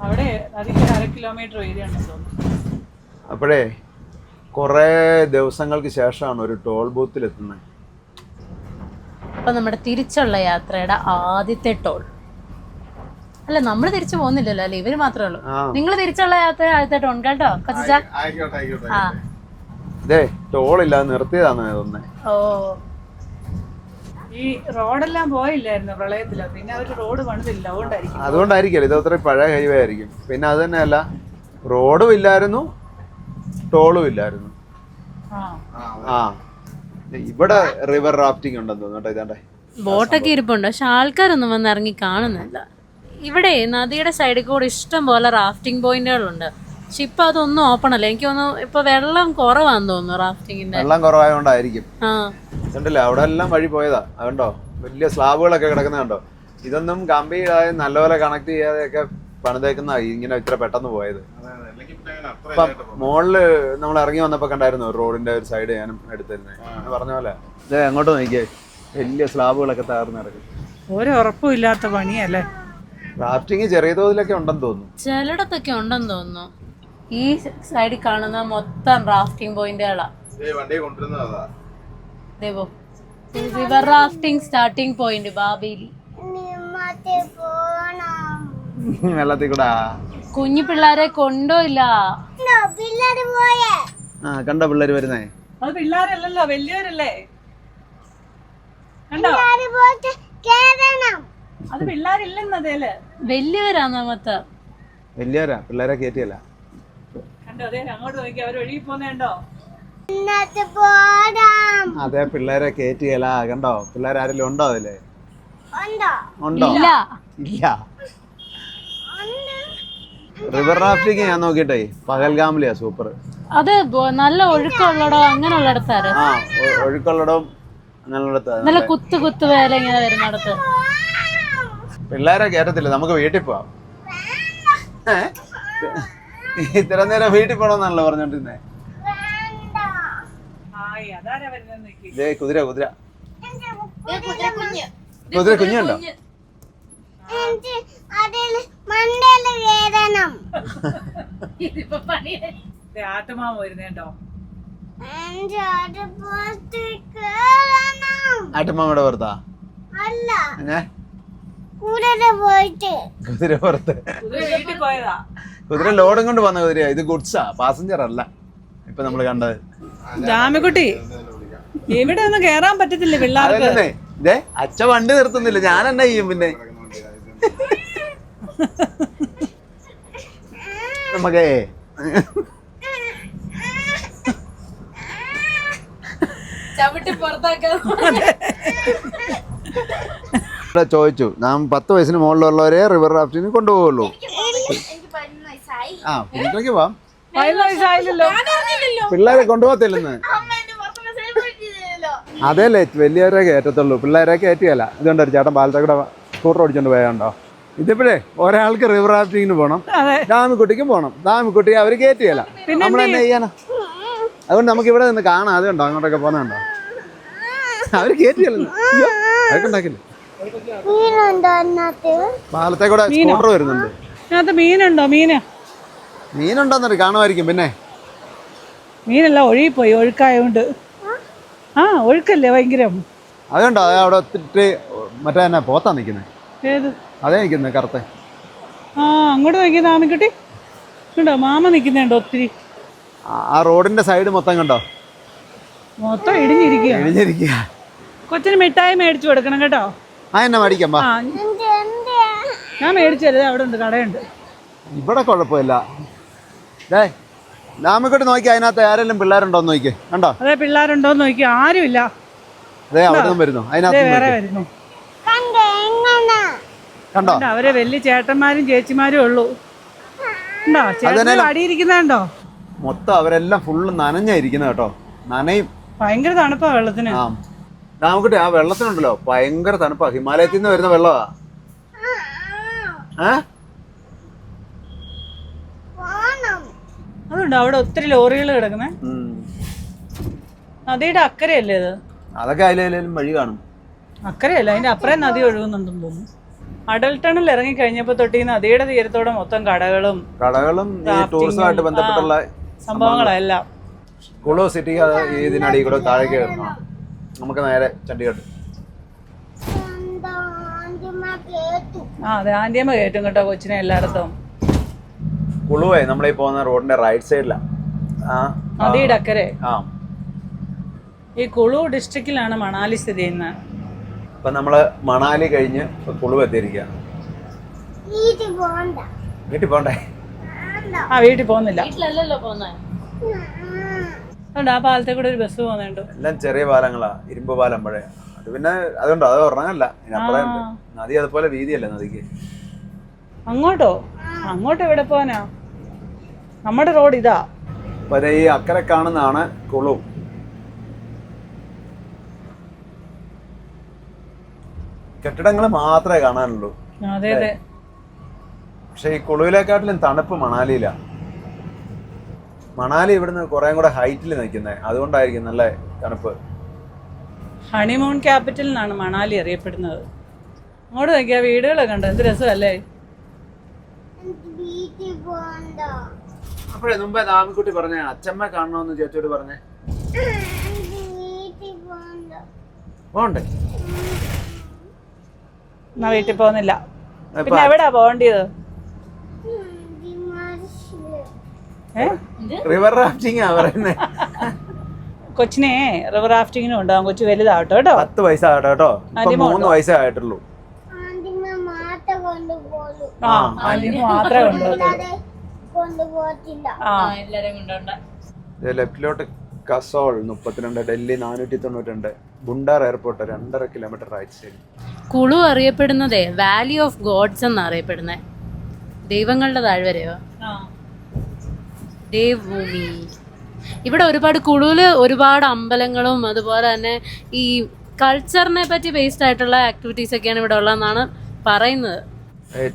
അവിടെ നദിക്ക് 1/2 കിലോമീറ്റർ വീതി ഉണ്ടെന്ന് തോന്നുന്നു. അപ്പോഴേ കുറേ ദിവസങ്ങൾക്ക് ശേഷമാണ് ഒരു ടോൾ ബൂത്തിൽ എത്തുന്നത്. അപ്പൊ നമ്മുടെ തിരിച്ചുള്ള യാത്രയുടെ ആദ്യത്തെ ടോൾ അല്ല, നമ്മൾ തിരിച്ചു പോകുന്നില്ലല്ലോ അല്ലേ, ഇവര് മാത്രമേ ഉള്ളൂ. നിങ്ങൾ തിരിച്ചുള്ള യാത്ര ആദ്യത്തെ ടോൾ കേട്ടോ കൊച്ചാ. ടോൾ ഇല്ലാതെ നിർത്തിയതാണ് തോന്നുന്നത്. ഓ, ഈ റോഡെല്ലാം പോയില്ലായിരുന്നു പ്രളയത്തില്, പിന്നെ അവര് റോഡ് പണിതില്ല, അതുകൊണ്ടായിരിക്കും. ഇത് അത്ര പഴയ ഹൈവേ ആയിരിക്കും. പിന്നെ അത് തന്നെയല്ല, റോഡും ഇല്ലായിരുന്നു, ടോളും ഇല്ലായിരുന്നു. ഇവിടെ റിവർ റാഫ്റ്റിംഗ് ഉണ്ടെന്ന് തോന്നുന്നു. ഇതാണ്ടേ ബോട്ടൊക്കെ ഇരിപ്പുണ്ട്, പക്ഷെ ആൾക്കാരൊന്നും വന്ന് ഇറങ്ങി കാണുന്നില്ല. ഇവിടെ നദിയുടെ സൈഡിൽ കൂടെ ഇഷ്ടം പോലെ റാഫ്റ്റിംഗ് പോയിന്റുകളുണ്ട്, പക്ഷെ ഇപ്പൊ അതൊന്നും ഓപ്പൺ അല്ല. എനിക്ക് തോന്നുന്നു ഇപ്പൊ വെള്ളം കുറവാന്ന് തോന്നുന്നു. റാഫ്റ്റിംഗിന്റെ വെള്ളം കുറവായോണ്ടായിരിക്കും. കണ്ടില്ലേ, അവിടെ എല്ലാം വഴി പോയതാ. അതുകൊണ്ടോ വലിയ സ്ലാബുകളൊക്കെ കിടക്കുന്ന കണ്ടോ. ഇതൊന്നും കമ്പിയായി നല്ലപോലെ കണക്ട് ചെയ്യാതെയൊക്കെ പണിതേക്കുന്ന ഇങ്ങനെ ഇത്ര പെട്ടെന്ന് പോയത്. ഇപ്പം മോളില് നമ്മൾ ഇറങ്ങി വന്നപ്പോ കണ്ടായിരുന്നു റോഡിന്റെ ഒരു സൈഡ് ഞാനും എടുത്തിരുന്നത്. പറഞ്ഞ പോലെ ഇതേ അങ്ങോട്ട് നോക്കിയേ, വലിയ സ്ലാബുകളൊക്കെ തകർന്ന് കിടക്കും. ഒരു ഉറപ്പും ഇല്ലാത്ത പണിയല്ലേ. റാഫ്റ്റിംഗ് ചെറിയ തോതിലൊക്കെ ഉണ്ടെന്ന് തോന്നുന്നു, ചിലയിടത്തൊക്കെ ഉണ്ടെന്ന് തോന്നുന്നു. ഈ സൈഡിൽ കാണുന്ന മൊത്തം റാഫ്റ്റിംഗ് പോയിന്റുകളാ. River rafting starting point Babeli. വെള്ളത്തിൽ കൂടാ കുഞ്ഞു പിള്ളേരെ കൊണ്ടുപോയില്ല. കണ്ടോ പിള്ളേര് വരുന്നേ? അത് പിള്ളേരല്ലല്ലോ, വലിയവരല്ലേ. കണ്ടോ, അത് പിള്ളേരില്ലെന്നതേല് വലിയവരാന്ന് മൊത്തം. വലിയവരാ, പിള്ളേരെ കയറ്റിയല്ല. കണ്ടോ, അതേ അങ്ങോട്ട് നോക്കി അവർ ഒഴുകി പോന്നേണ്ടോ. അതെ, പിള്ളേരെ കയറ്റിയല്ല. കണ്ടോ, പിള്ളേരാരെങ്കിലും ഉണ്ടോ അതില്? ഉണ്ടോ? ഇല്ല. റിവർ റാഫ്റ്റിംഗ് ഞാൻ നോക്കിട്ടെ പഹൽഗാമിലെയാ സൂപ്പർ. അത് നല്ല ഒഴുക്കുള്ളടോ അങ്ങനെയുള്ളിടത്താറ്. ഒഴുക്കുള്ളടവും അങ്ങനെയുള്ളിടത്ത് നല്ല കുത്തു വേല ഇങ്ങനെ വരുന്നിടത്ത് പിള്ളേരെ കയറ്റത്തില്ല. നമുക്ക് വീട്ടിൽ പോവാം. ഇത്ര നേരം വീട്ടിൽ പോണമെന്നാണല്ലോ പറഞ്ഞോണ്ടിരുന്നേ. കുതിര കുഞ്ഞുണ്ടോ? ആട്ടുമാമ വരുന്നേട്ടോ. ആട്ടുമ്മയുടെ പുറത്താ അല്ല പിന്നെ കൂടെ പോയിട്ട് കുതിര പുറത്ത് വീട്ടിൽ പോയതാ. കുതിര ലോഡും കൊണ്ട് വന്ന കുതിരയാ. ഇത് ഗുഡ്സാ, പാസഞ്ചർ അല്ല ഇപ്പൊ നമ്മള് കണ്ടത്. ജാമിക്കുട്ടി ഇവിടെ ഒന്നും കേറാൻ പറ്റത്തില്ല പിള്ളേർക്ക്. അതല്ലേ ഇതേ അച്ഛ വണ്ടി നിർത്തുന്നില്ല, ഞാൻ എന്നാ ചെയ്യും പിന്നെ. നമുക്കേ ചവിട്ടി പുറത്താക്കാൻ ഇവിടെ ചോദിച്ചു, നാം 10 വയസ്സിന് മുകളിലുള്ളവരെ റിവർ റാഫ്റ്റിന് കൊണ്ടുപോകുള്ളൂ. ആ പിന്നേക്ക് പോവാം. 15 വയസ്സായില്ലല്ലോ. പിള്ളേരെ കൊണ്ടുപോകത്തില്ലെന്ന്. അതേല്ലേ വലിയവരെ കയറ്റത്തുള്ളൂ, പിള്ളേരെ കയറ്റിയല്ല. ഇതുകൊണ്ട് ഒരു ചേട്ടൻ പാലത്തെ കൂടെ സ്കൂട്ടർ ഓടിച്ചോണ്ട് പോയാണ്ടോ. ഇതിപ്പോഴേ ഒരാൾക്ക് റിവർ റാഫ്റ്റിങ്ങിന് പോകണം, ദാമിക്കുട്ടിക്കും പോകണം. ദാമിക്കുട്ടി അവർ കയറ്റിയല്ല, നമ്മൾ തന്നെ ചെയ്യാനാ. അതുകൊണ്ട് നമുക്ക് ഇവിടെ നിന്ന് കാണാം. അതുകൊണ്ടോ അങ്ങോട്ടൊക്കെ പോകുന്നുണ്ടോ, അവര് കയറ്റിയല്ലോ. അതൊക്കെ ഉണ്ടാക്കില്ലേ. പാലത്തെ കൂടെ സ്കൂട്ടർ വരുന്നുണ്ട്. ഇതിനകത്ത് മീനുണ്ടോ? മീനുണ്ടോന്നറിയ കാണുമായിരിക്കും. പിന്നെ മീനല്ല, ഒഴുകിപ്പോയി, ഒഴുക്കായോണ്ട്. ആ ഒഴുക്കല്ലേ ഭയങ്കരം. അതുകൊണ്ടോ അത് അവിടെ ഒത്തിരി മറ്റേ തന്നെ പോത്താ നിൽക്കുന്നത്. ഏത്? അതേ നിൽക്കുന്നത് കറുത്തെ. ആ അങ്ങോട്ട് നോക്കിയത് ആമിക്കുട്ടി ഉണ്ടോ? മാമ നിൽക്കുന്നുണ്ടോ ഒത്തിരി. ആ റോഡിന്റെ സൈഡ് മൊത്തം കണ്ടോ, മൊത്തം ഇടിഞ്ഞിരിക്കുക. ഇടിഞ്ഞിരിക്കുക. കൊച്ചിന് മിഠായി മേടിച്ചു കൊടുക്കണം കേട്ടോ. ആ എന്നാ മേടിക്കാം. ആ ഞാൻ മേടിച്ചല്ലേ, അവിടെ ഉണ്ട്, കടയുണ്ട്. ഇവിടെ കുഴപ്പമില്ല. ഡേ നാമിക്കോട്ട് നോക്കി, അതിനകത്ത് ആരെങ്കിലും പിള്ളേരുണ്ടോന്ന് നോക്കി. കണ്ടോ? അതെ പിള്ളേരുണ്ടോന്ന് നോക്കി, ആരുമില്ല. അതെ അവിടെ നിന്നും വരുന്നു, അതിനകത്ത് വേറെ വരുന്നു. കണ്ടോ? അവരെ വലിയ ചേട്ടന്മാരും ചേച്ചിമാരും ഉള്ളൂ. ഉണ്ടോ ചേട്ടൻ അടിയിരിക്കുന്നുണ്ടോ? മൊത്തം അവരെല്ലാം ഫുള്ള് നനഞ്ഞായിരിക്കുന്നത് കേട്ടോ. നനയും, ഭയങ്കര തണുപ്പാ വെള്ളത്തിന്. ആ നാമിക്കോട്ടെ ആ വെള്ളത്തിനുണ്ടല്ലോ ഭയങ്കര തണുപ്പാ. ഹിമാലയത്തിൽ നിന്ന് വരുന്ന വെള്ളമാ. അതുണ്ടോ അവിടെ ഒത്തിരി ലോറികൾ കിടക്കുന്നേ. നദിയുടെ അക്കരയല്ലേ ഇത്? അതൊക്കെ അതിലേലും വഴി കാണും. അക്കരയല്ല, അതിന്റെ അപ്പുറം നദി ഒഴുകുന്നുണ്ടെന്ന് തോന്നുന്നു. അടൽ ടണൽ ഇറങ്ങി കഴിഞ്ഞപ്പോ തൊട്ട് ഈ നദിയുടെ തീരത്തോടെ മൊത്തം കടകളും ഈ ടൂറിസമായിട്ട് ബന്ധപ്പെട്ടുള്ള സംഭവങ്ങളെല്ലാം. കുളു സിറ്റി ഇതിനടി കൂടെ താഴേക്ക് കയറണം. നമുക്ക് നേരെ ചണ്ഡീഗഡ്. ആ അതെ, ആന്റിയമ്മ കയറ്റും കേട്ടോ കൊച്ചിനെ എല്ലായിടത്തും. കുളുവേ നമ്മളീ പോകുന്ന റോഡിന്റെ റൈറ്റ് സൈഡിലാ, നദിയുടെ അക്കരെ. ആ ഈ കുളു ഡിസ്ട്രിക്റ്റിലാണ് മണാലി സ്ഥിതി ചെയ്യുന്നത്. ഇപ്പൊ നമ്മള് മണാലി കഴിഞ്ഞ് കുളു എത്തിയിരിക്കുക. വീട്ടിൽ പോണ്ടേ? ആ വീട്ടിൽ പോകുന്നില്ല. വീട്ടിലല്ലല്ലോ പോന്നെ. അതുകൊണ്ട് ആ പാലത്തെ കൂടെ ഒരു ബസ് പോകുന്നുണ്ട്. എല്ലാം ചെറിയ പാലങ്ങളാ, ഇരുമ്പ് പാലം പഴയ. അത് പിന്നെ അതുകൊണ്ടോ അത് ഉറങ്ങല്ല. ഇതിനപ്പുറം നദി അതുപോലെ വീതിയല്ലേ നദിക്ക്. അങ്ങോട്ടോ? അങ്ങോട്ട് എവിടെ പോവാനാ? നമ്മുടെ റോഡ് ഇതാ. അപ്പൊ ഈ അക്കരെ കാണുന്നതാണ് കുളു. കെട്ടിടങ്ങൾ മാത്രമേ കാണാനുള്ളൂ. അതെ അതെ. പക്ഷെ ഈ കുളുവിലേക്കാട്ടിലും തണുപ്പ് മണാലിയിലാ. മണാലി ഇവിടുന്ന് കുറേ കൂടെ ഹൈറ്റിൽ നിൽക്കുന്നത്, അതുകൊണ്ടായിരിക്കും നല്ല തണുപ്പ്. ഹണിമൂൺ ക്യാപിറ്റൽ എന്നാണ് മണാലി അറിയപ്പെടുന്നത്. അങ്ങോട്ട് നോക്കിയാ വീടുകളൊക്കെ കണ്ടോ, എന്ത് രസമല്ലേ. അപ്പോഴേ മുമ്പേ നാമിക്കുട്ടി പറഞ്ഞേ അച്ഛമ്മ കാണണമെന്ന് ചേച്ചിയോട് പറഞ്ഞേ. പോണ്ടേ? എന്നാ വീട്ടിൽ പോകുന്നില്ല. പിന്നെ എവിടാ പോകേണ്ടത്? റിവർ റാഫ്റ്റിംഗ് ആ പറയുന്നേ. കൊച്ചിനെ റിവർ റാഫ്റ്റിങ്ങിനും ഉണ്ടാവും. കൊച്ചു വലുതാവട്ടോ കേട്ടോ. 10 വയസ്സാകട്ടോ കേട്ടോ. 3 വയസ്സേ ആയിട്ടുള്ളൂ. ആ ആന്റിന് മാത്രമേ ലെഫ്റ്റിലോട്ട് Kasol 32, Delhi 492, Bhuntar airport 2.5 kilometre right side. Kullu അറിയപ്പെടുന്നതേ വാലി ഓഫ് ഗോഡ്സ് എന്നറിയപ്പെടുന്നത്. ദൈവങ്ങളുടെ താഴ്വരയോ, ദേവഭൂമി. ഇവിടെ ഒരുപാട് കുളുവിൽ ഒരുപാട് അമ്പലങ്ങളും അതുപോലെ തന്നെ ഈ കൾച്ചറിനെ പറ്റി ബേസ്ഡ് ആയിട്ടുള്ള ആക്ടിവിറ്റീസ് ഒക്കെയാണ് ഇവിടെ ഉള്ളതെന്നാണ് പറയുന്നത്.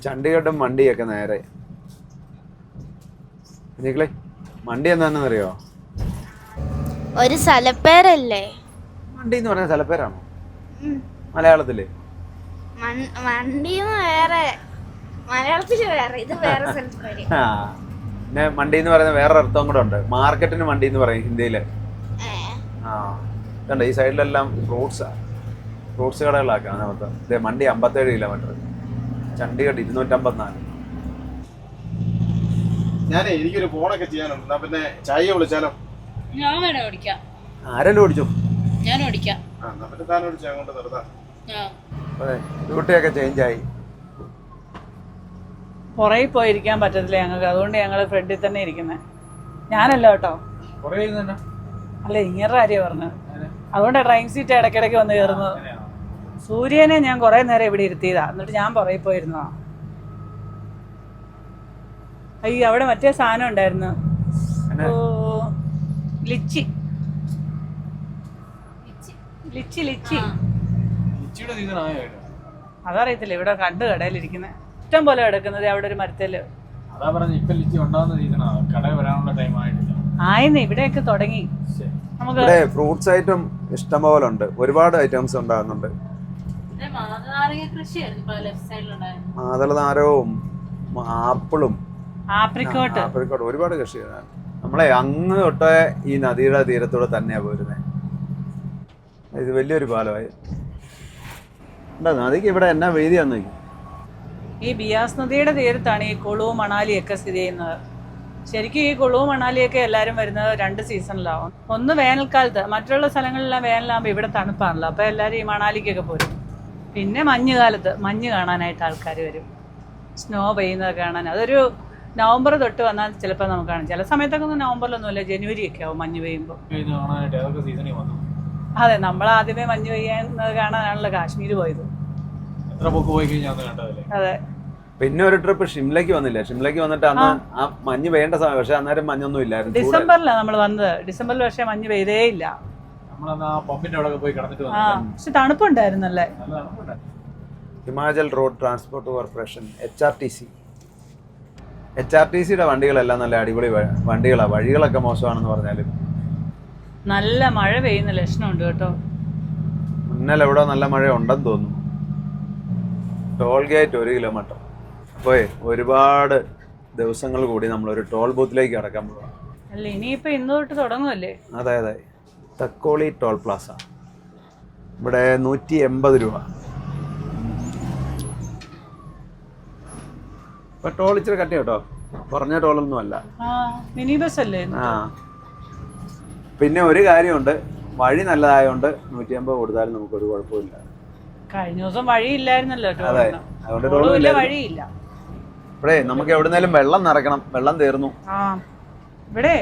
ചണ്ഡീഗഡും മണ്ടിയൊക്കെ നേരെ. മണ്ടി എന്താണെന്നറിയോ? ഒരു സ്ഥലപ്പേരല്ലേ മണ്ടി എന്ന് പറഞ്ഞ സ്ഥലപ്പേരാണോ മലയാളത്തില്? മണ്ടിന്ന് വേറെ, മലയാളത്തില് വേറെ, ഇത് വേറെ സ്ഥലപ്പേര്. പിന്നെ മണ്ടി എന്ന് പറയുന്ന വേറെ അർത്ഥം കൂടെ ഉണ്ട്. മാർക്കറ്റിന് മണ്ടി എന്ന് പറയും ഹിന്ദിയില്. കണ്ട ഈ സൈഡിലെല്ലാം ഫ്രൂട്ട്സ് കടകളാക്കാം അതിനകത്ത്. ഇതേ മണ്ടി 57 കിലോമീറ്റർ, ചണ്ഡീഗഡ് 254. ഞാനേ എനിക്കൊരു ഫോണൊക്കെ ചെയ്യാനുണ്ട്. എന്നാ പിന്നെ ചായ വിളിച്ചാലോ? ഞാൻ വേണേ ഓടിക്കാം. ആരെല്ലാം ഓടിച്ചു? ഞാൻ ഓടിക്കാം. എന്നാ പിന്നെ താൻ ഓടിച്ചാൽ അങ്ങോട്ട് നിർത്താം. അതെ, ഡ്യൂട്ടിയൊക്കെ ചേഞ്ചായി. പുറകിൽ പോയിരിക്കാൻ പറ്റത്തില്ല ഞങ്ങൾക്ക്, അതുകൊണ്ട് ഞങ്ങൾ ഫ്രണ്ടിൽ തന്നെ ഇരിക്കുന്നത്. ഞാനല്ല കേട്ടോ, അല്ല ഇങ്ങനെ കാര്യമാണ് പറഞ്ഞത്. അതുകൊണ്ടാണ് ഡ്രൈവിംഗ് സീറ്റ് ഇടയ്ക്കിടയ്ക്ക് വന്ന് കയറുന്നത്. സൂര്യനെ ഞാൻ കുറേ നേരം ഇവിടെ ഇരുത്തിയതാ, എന്നിട്ട് ഞാൻ പുറകിൽ പോയിരുന്നതാ. അയ്യോ, അവിടെ മറ്റേ സാധനം ഉണ്ടായിരുന്നു, ലിച്ചി. അതറിയത്തില്ല, ഇവിടെ കണ്ട് കടയിലിരിക്കുന്നത് ഇഷ്ടം പോലെ കിടക്കുന്നത് അവിടെ ഒരു മരത്തില്. ആയിന്ന് ഇവിടെയൊക്കെ തുടങ്ങി. നമുക്ക് ഇവിടെ ഫ്രൂട്ട്സ് ഐറ്റം ഇഷ്ടം പോലെ ഉണ്ട്, ഒരുപാട് ഐറ്റംസ് ഉണ്ടാകുന്നുണ്ട്. മാതളനാരവും ആപ്പിളും ആപ്രിക്കോട്ട് ഒരുപാട് കൃഷിയാണ്. നമ്മളെ അങ്ങ് തൊട്ടേ ഈ നദിയുടെ തീരത്തൂടെ തന്നെയാണ് പോരുന്നത്. ഇത് വലിയൊരു പാലമായി. നദിക്ക് ഇവിടെ എന്നാ വീതിയാന്ന് നോക്കി. ഈ ബിയാസ് നദിയുടെ തീരത്താണ് ഈ കുളു മണാലിയൊക്കെ സ്ഥിതി ചെയ്യുന്നത്. ശരിക്കും ഈ കുളു മണാലിയൊക്കെ എല്ലാവരും വരുന്നത് 2 സീസണിലാവും. ഒന്ന് വേനൽക്കാലത്ത്, മറ്റുള്ള സ്ഥലങ്ങളിലെല്ലാം വേനലാകുമ്പോൾ ഇവിടെ തണുപ്പാണല്ലോ, അപ്പോൾ എല്ലാവരും ഈ മണാലിക്കൊക്കെ പോരും. പിന്നെ മഞ്ഞുകാലത്ത് മഞ്ഞ് കാണാനായിട്ട് ആൾക്കാർ വരും, സ്നോ പെയ്യുന്നത് കാണാൻ. അതൊരു നവംബർ തൊട്ട് വന്നാൽ ചിലപ്പോൾ നമുക്ക് കാണാം. ചില സമയത്തൊക്കെ ഒന്നും നവംബറിലൊന്നുമില്ല, ജനുവരി ഒക്കെ ആവും മഞ്ഞ് പെയ്യുമ്പോൾ. അതെ, നമ്മൾ ആദ്യമേ മഞ്ഞ് പെയ്യുന്നത് കാണാനാണല്ലോ കാശ്മീർ പോയത്. അതെ. പിന്നെ ഒരു ട്രിപ്പ് ഷിംലയ്ക്ക് വന്നില്ല. ഷിംലയ്ക്ക് വന്നിട്ട് അന്ന് ആ മഞ്ഞ് വേണ്ട സമയം, പക്ഷെ അന്നേരം മഞ്ഞൊന്നും ഇല്ലായിരുന്നു. ഡിസംബറിലാണ് നമ്മൾ വന്നത്. ഡിസംബറിൽ പക്ഷെ മഞ്ഞ് പെയ്തേ ഇല്ല. പക്ഷെ തണുപ്പുണ്ടായിരുന്നല്ലേ. ഹിമാചൽ റോഡ് ട്രാൻസ്പോർട്ട് കോർപ്പറേഷൻ, HRTCയുടെ വണ്ടികളെല്ലാം നല്ല അടിപൊളി വണ്ടികളാണ്. വഴികളൊക്കെ മോശമാണെന്ന് പറഞ്ഞാലും നല്ല മഴ പെയ്യുന്ന ലക്ഷണമുണ്ട് കേട്ടോ. ഇന്നലെ എവിടെ നല്ല മഴ ഉണ്ടെന്ന് തോന്നുന്നു. Toll gate 1 kilometre. അപ്പോൾ ഒരുപാട് ദിവസങ്ങൾ കൂടി നമ്മളൊരു ടോൾ ബൂത്തിലേക്ക് കടക്കാൻ പോകാം. അല്ല, ഇനിയിപ്പോൾ ഇന്ന് തൊട്ട് തുടങ്ങുമല്ലേ? അതെ, തക്കോളി ടോൾ പ്ലാസ. ഇവിടെ 180 രൂപ. ഇപ്പൊ ടോൾ ഇച്ചിരി കട്ടി കേട്ടോ, കുറഞ്ഞ ടോളൊന്നും അല്ല. മിനി ബസ് അല്ലേ? പിന്നെ ഒരു കാര്യമുണ്ട്, വഴി നല്ലതായതുകൊണ്ട് 150 കൊടുത്താലും നമുക്കൊരു കുഴപ്പമില്ല. കഴിഞ്ഞ ദിവസം വഴിയില്ലായിരുന്നല്ലോ. അതെ, അതുകൊണ്ട് വഴിയില്ല. ഇവിടെ നമുക്ക് എവിടുന്നേലും വെള്ളം നിറയ്ക്കണം, വെള്ളം തീർന്നു. ഇവിടെ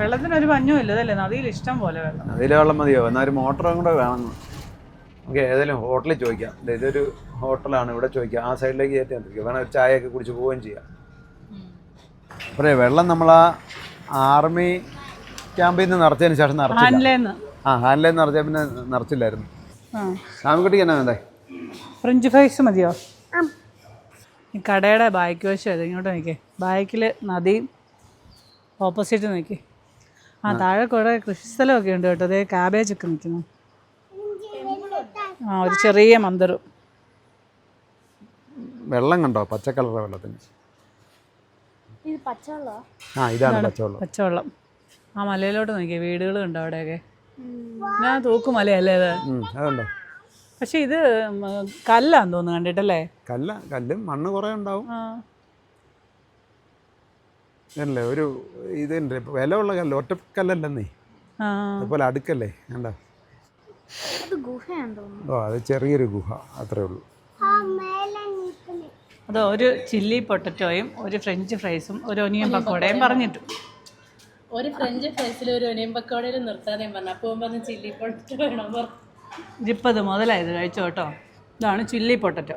വെള്ളത്തിനൊരു പഞ്ഞും ഇല്ല, അതല്ലേ? നദിയിൽ ഇഷ്ടം പോലെ വെള്ളം. നദിയിലെ വെള്ളം മതിയോ? എന്നാൽ ഒരു മോട്ടറും കൂടെ വേണം. നമുക്ക് ഏതെങ്കിലും ഹോട്ടലിൽ ചോദിക്കാം. ഇതൊരു ഹോട്ടലാണ്, ഇവിടെ ചോദിക്കാം. ആ സൈഡിലേക്ക് കയറ്റി നിർത്തിക്കാം, വേണം ഒരു ചായയൊക്കെ കുടിച്ച് പോവുകയും ചെയ്യാം. അപ്പഴേ വെള്ളം നമ്മൾ ആ ആർമി ക്യാമ്പിൽ നിന്ന് നിറച്ചതിന് ശേഷം നിറച്ചില്ല. ഹാൻഡിലേന്ന് നിറച്ചാൽ പിന്നെ നിറച്ചില്ലായിരുന്നു. സാമിക്കുട്ടിക്ക് എന്നാ വേണ്ടേ? ഫ്രഞ്ച് ഫ്രൈസ് മതിയോ? ഈ കടയുടെ ബാക്ക് വശം അത് ഇങ്ങോട്ട് നോക്കിയേ. ബാക്കിൽ നദിയും ഓപ്പോസിറ്റ് നോക്കി. താഴെ കുറേ കൃഷിസ്ഥലമൊക്കെ ഉണ്ട് കേട്ടോ. അതേ കാബേജ് ഒക്കെ നിൽക്കുന്നു. ഒരു ചെറിയ മന്ദിരം. വെള്ളം കണ്ടോ? പച്ച കളർ വെള്ളത്തിന്. ഇതാണ് പച്ചവെള്ളം. ആ മലയിലോട്ട് നോക്കിയേ, വീടുകൾ കണ്ടോ അവിടെയൊക്കെ. ഞാൻ തൂക്കുമലയല്ലേ അത്? അതുണ്ടോ? പക്ഷെ ഇത് കല്ലാന്ന് തോന്നുന്നു കണ്ടിട്ടല്ലേ. കല്ലും മണ്ണ് കുറെ ഉണ്ടാവും അല്ലേ. ഒരു ഇതുണ്ട്, വിലയുള്ള കല്ല്, ഒറ്റക്കല്ലല്ലെന്നേ. അതുപോലെ അടുക്കല്ലേ കണ്ടോ? അത് ചെറിയൊരു ഗുഹ, അത്രേ ഉള്ളൂ. അത് ഒരു ചില്ലി പൊട്ടറ്റോയും ഒരു ഫ്രഞ്ച് ഫ്രൈസും ഒരു ഒനിയൻ പക്കോടയും പറഞ്ഞിട്ടു. ഒരു ഫ്രഞ്ച് ഫ്രൈസിൽ ഒരു ഒനിയൻ പക്കോടയിൽ നിർത്താതെ പറഞ്ഞു. അപ്പോൾ ചില്ലി പൊട്ടറ്റോ വേണം. 20 മുതലായത് കഴിച്ചോ കേട്ടോ. ഇതാണ് ചില്ലി പൊട്ടറ്റോ.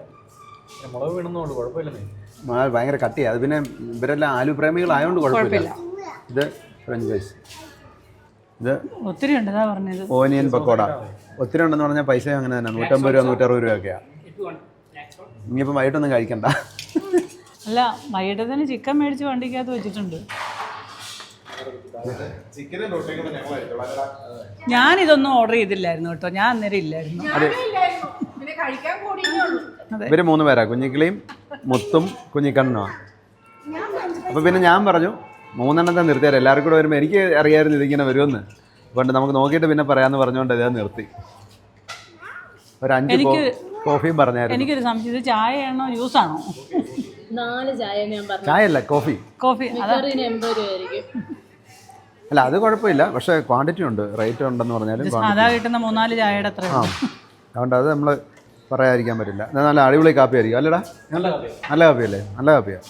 ഭയങ്കര കട്ടിയാണ്. അത് പിന്നെ ഇവരെല്ലാം ആലു പ്രേമികളായതുകൊണ്ട് കുഴപ്പമില്ല. ഇത് ഫ്രഞ്ച് ഫ്രൈസ്, ഇത് ഒത്തിരി ഉണ്ട്. ഇതാ പറഞ്ഞത് ഓനിയൻ പക്കോട. ഒത്തിരി ഉണ്ടെന്ന് പറഞ്ഞാൽ പൈസ അങ്ങനെ തന്നെ 150 രൂപ 160 രൂപയൊക്കെയാണ്. ഇനിയിപ്പോൾ വൈകിട്ടൊന്നും കഴിക്കണ്ട. അല്ല, വൈകിട്ടത്തിന് ചിക്കൻ മേടിച്ച് വണ്ടിക്കകത്ത് വെച്ചിട്ടുണ്ട്. ഞാനിതൊന്നും ഓർഡർ ചെയ്തില്ലായിരുന്നു കേട്ടോ. ഞാൻ അന്നേരം ഇല്ലായിരുന്നു. ഇവര് 3 പേരാ, കുഞ്ഞിക്കിളിയും മുത്തും കുഞ്ഞിക്കണ്ണനുമാണ്. അപ്പോൾ പിന്നെ ഞാൻ പറഞ്ഞു 3 എണ്ണത്തെ നിർത്തിയാൽ എല്ലാവർക്കും കൂടെ വരുമ്പോൾ എനിക്ക് അറിയാമായിരുന്നു ഇതിങ്ങനെ വരുമെന്ന്. അതുകൊണ്ട് നമുക്ക് നോക്കിയിട്ട് പിന്നെ പറയാമെന്ന് പറഞ്ഞുകൊണ്ട് ഇതേ നിർത്തി. ഒരു 5 കോഫിയും പറഞ്ഞായിരുന്നു. എനിക്കൊരു സംശയം, ഇത് ചായയാണോ ജ്യൂസാണോ? 4 ചായ ഞാൻ പറഞ്ഞു. ചായ അല്ല, കോഫി. കോഫി. അതാ 80 രൂപയായിരിക്കും. അല്ല, അത് കുഴപ്പമില്ല, പക്ഷേ ക്വാണ്ടിറ്റി ഉണ്ട്, റേറ്റ് ഉണ്ടെന്ന് പറഞ്ഞാലും അതാ കിട്ടുന്ന 3-4 ചായയുടെ അത്ര. ആ, അതുകൊണ്ട് അത് നമ്മൾ പറയാതിരിക്കാൻ പറ്റില്ല. എന്നാൽ നല്ല അടിപൊളി കാപ്പി ആയിരിക്കും അല്ലടാ? നല്ല കാപ്പിയല്ലേ? നല്ല കാപ്പിയാണ്.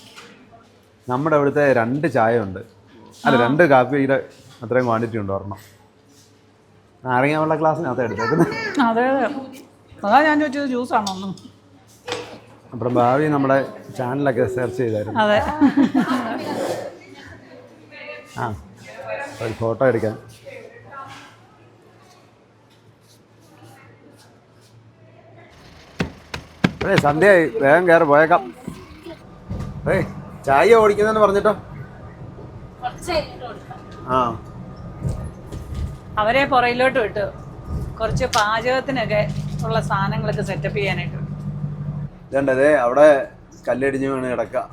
നമ്മുടെ അവിടുത്തെ 2 ചായ ഉണ്ട്, അല്ല 2 കാപ്പിയുടെ അത്രയും ക്വാണ്ടിറ്റി ഉണ്ട്. ഒരെണ്ണം നാരങ്ങാവെള്ള ഗ്ലാസ്സിനകത്ത് എടുത്തേക്കുന്നത്. അതെ അതെ, അതാ ഞാൻ ചോദിച്ചത് ജ്യൂസാണോ ഒന്നും. അപ്പം ഭാവി നമ്മുടെ ചാനലൊക്കെ സെർച്ച് ചെയ്തായിരുന്നു. അതെ. ആ, ഒരു ഫോട്ടോ എടുക്കാൻ. സന്ധ്യയായി, വേഗം കയറി പോയേക്കാം. ചായ ഓടിക്കുന്നതെന്ന് പറഞ്ഞിട്ടോ. ആ, അവരെ പുറയിലോട്ട് വിട്ടു, കുറച്ച് പാചകത്തിനൊക്കെ ഉള്ള സാധനങ്ങളൊക്കെ സെറ്റപ്പ് ചെയ്യാനായിട്ട്. ഇതേ അവിടെ കല്ലടിഞ്ഞ് വീണ് കിടക്കുക.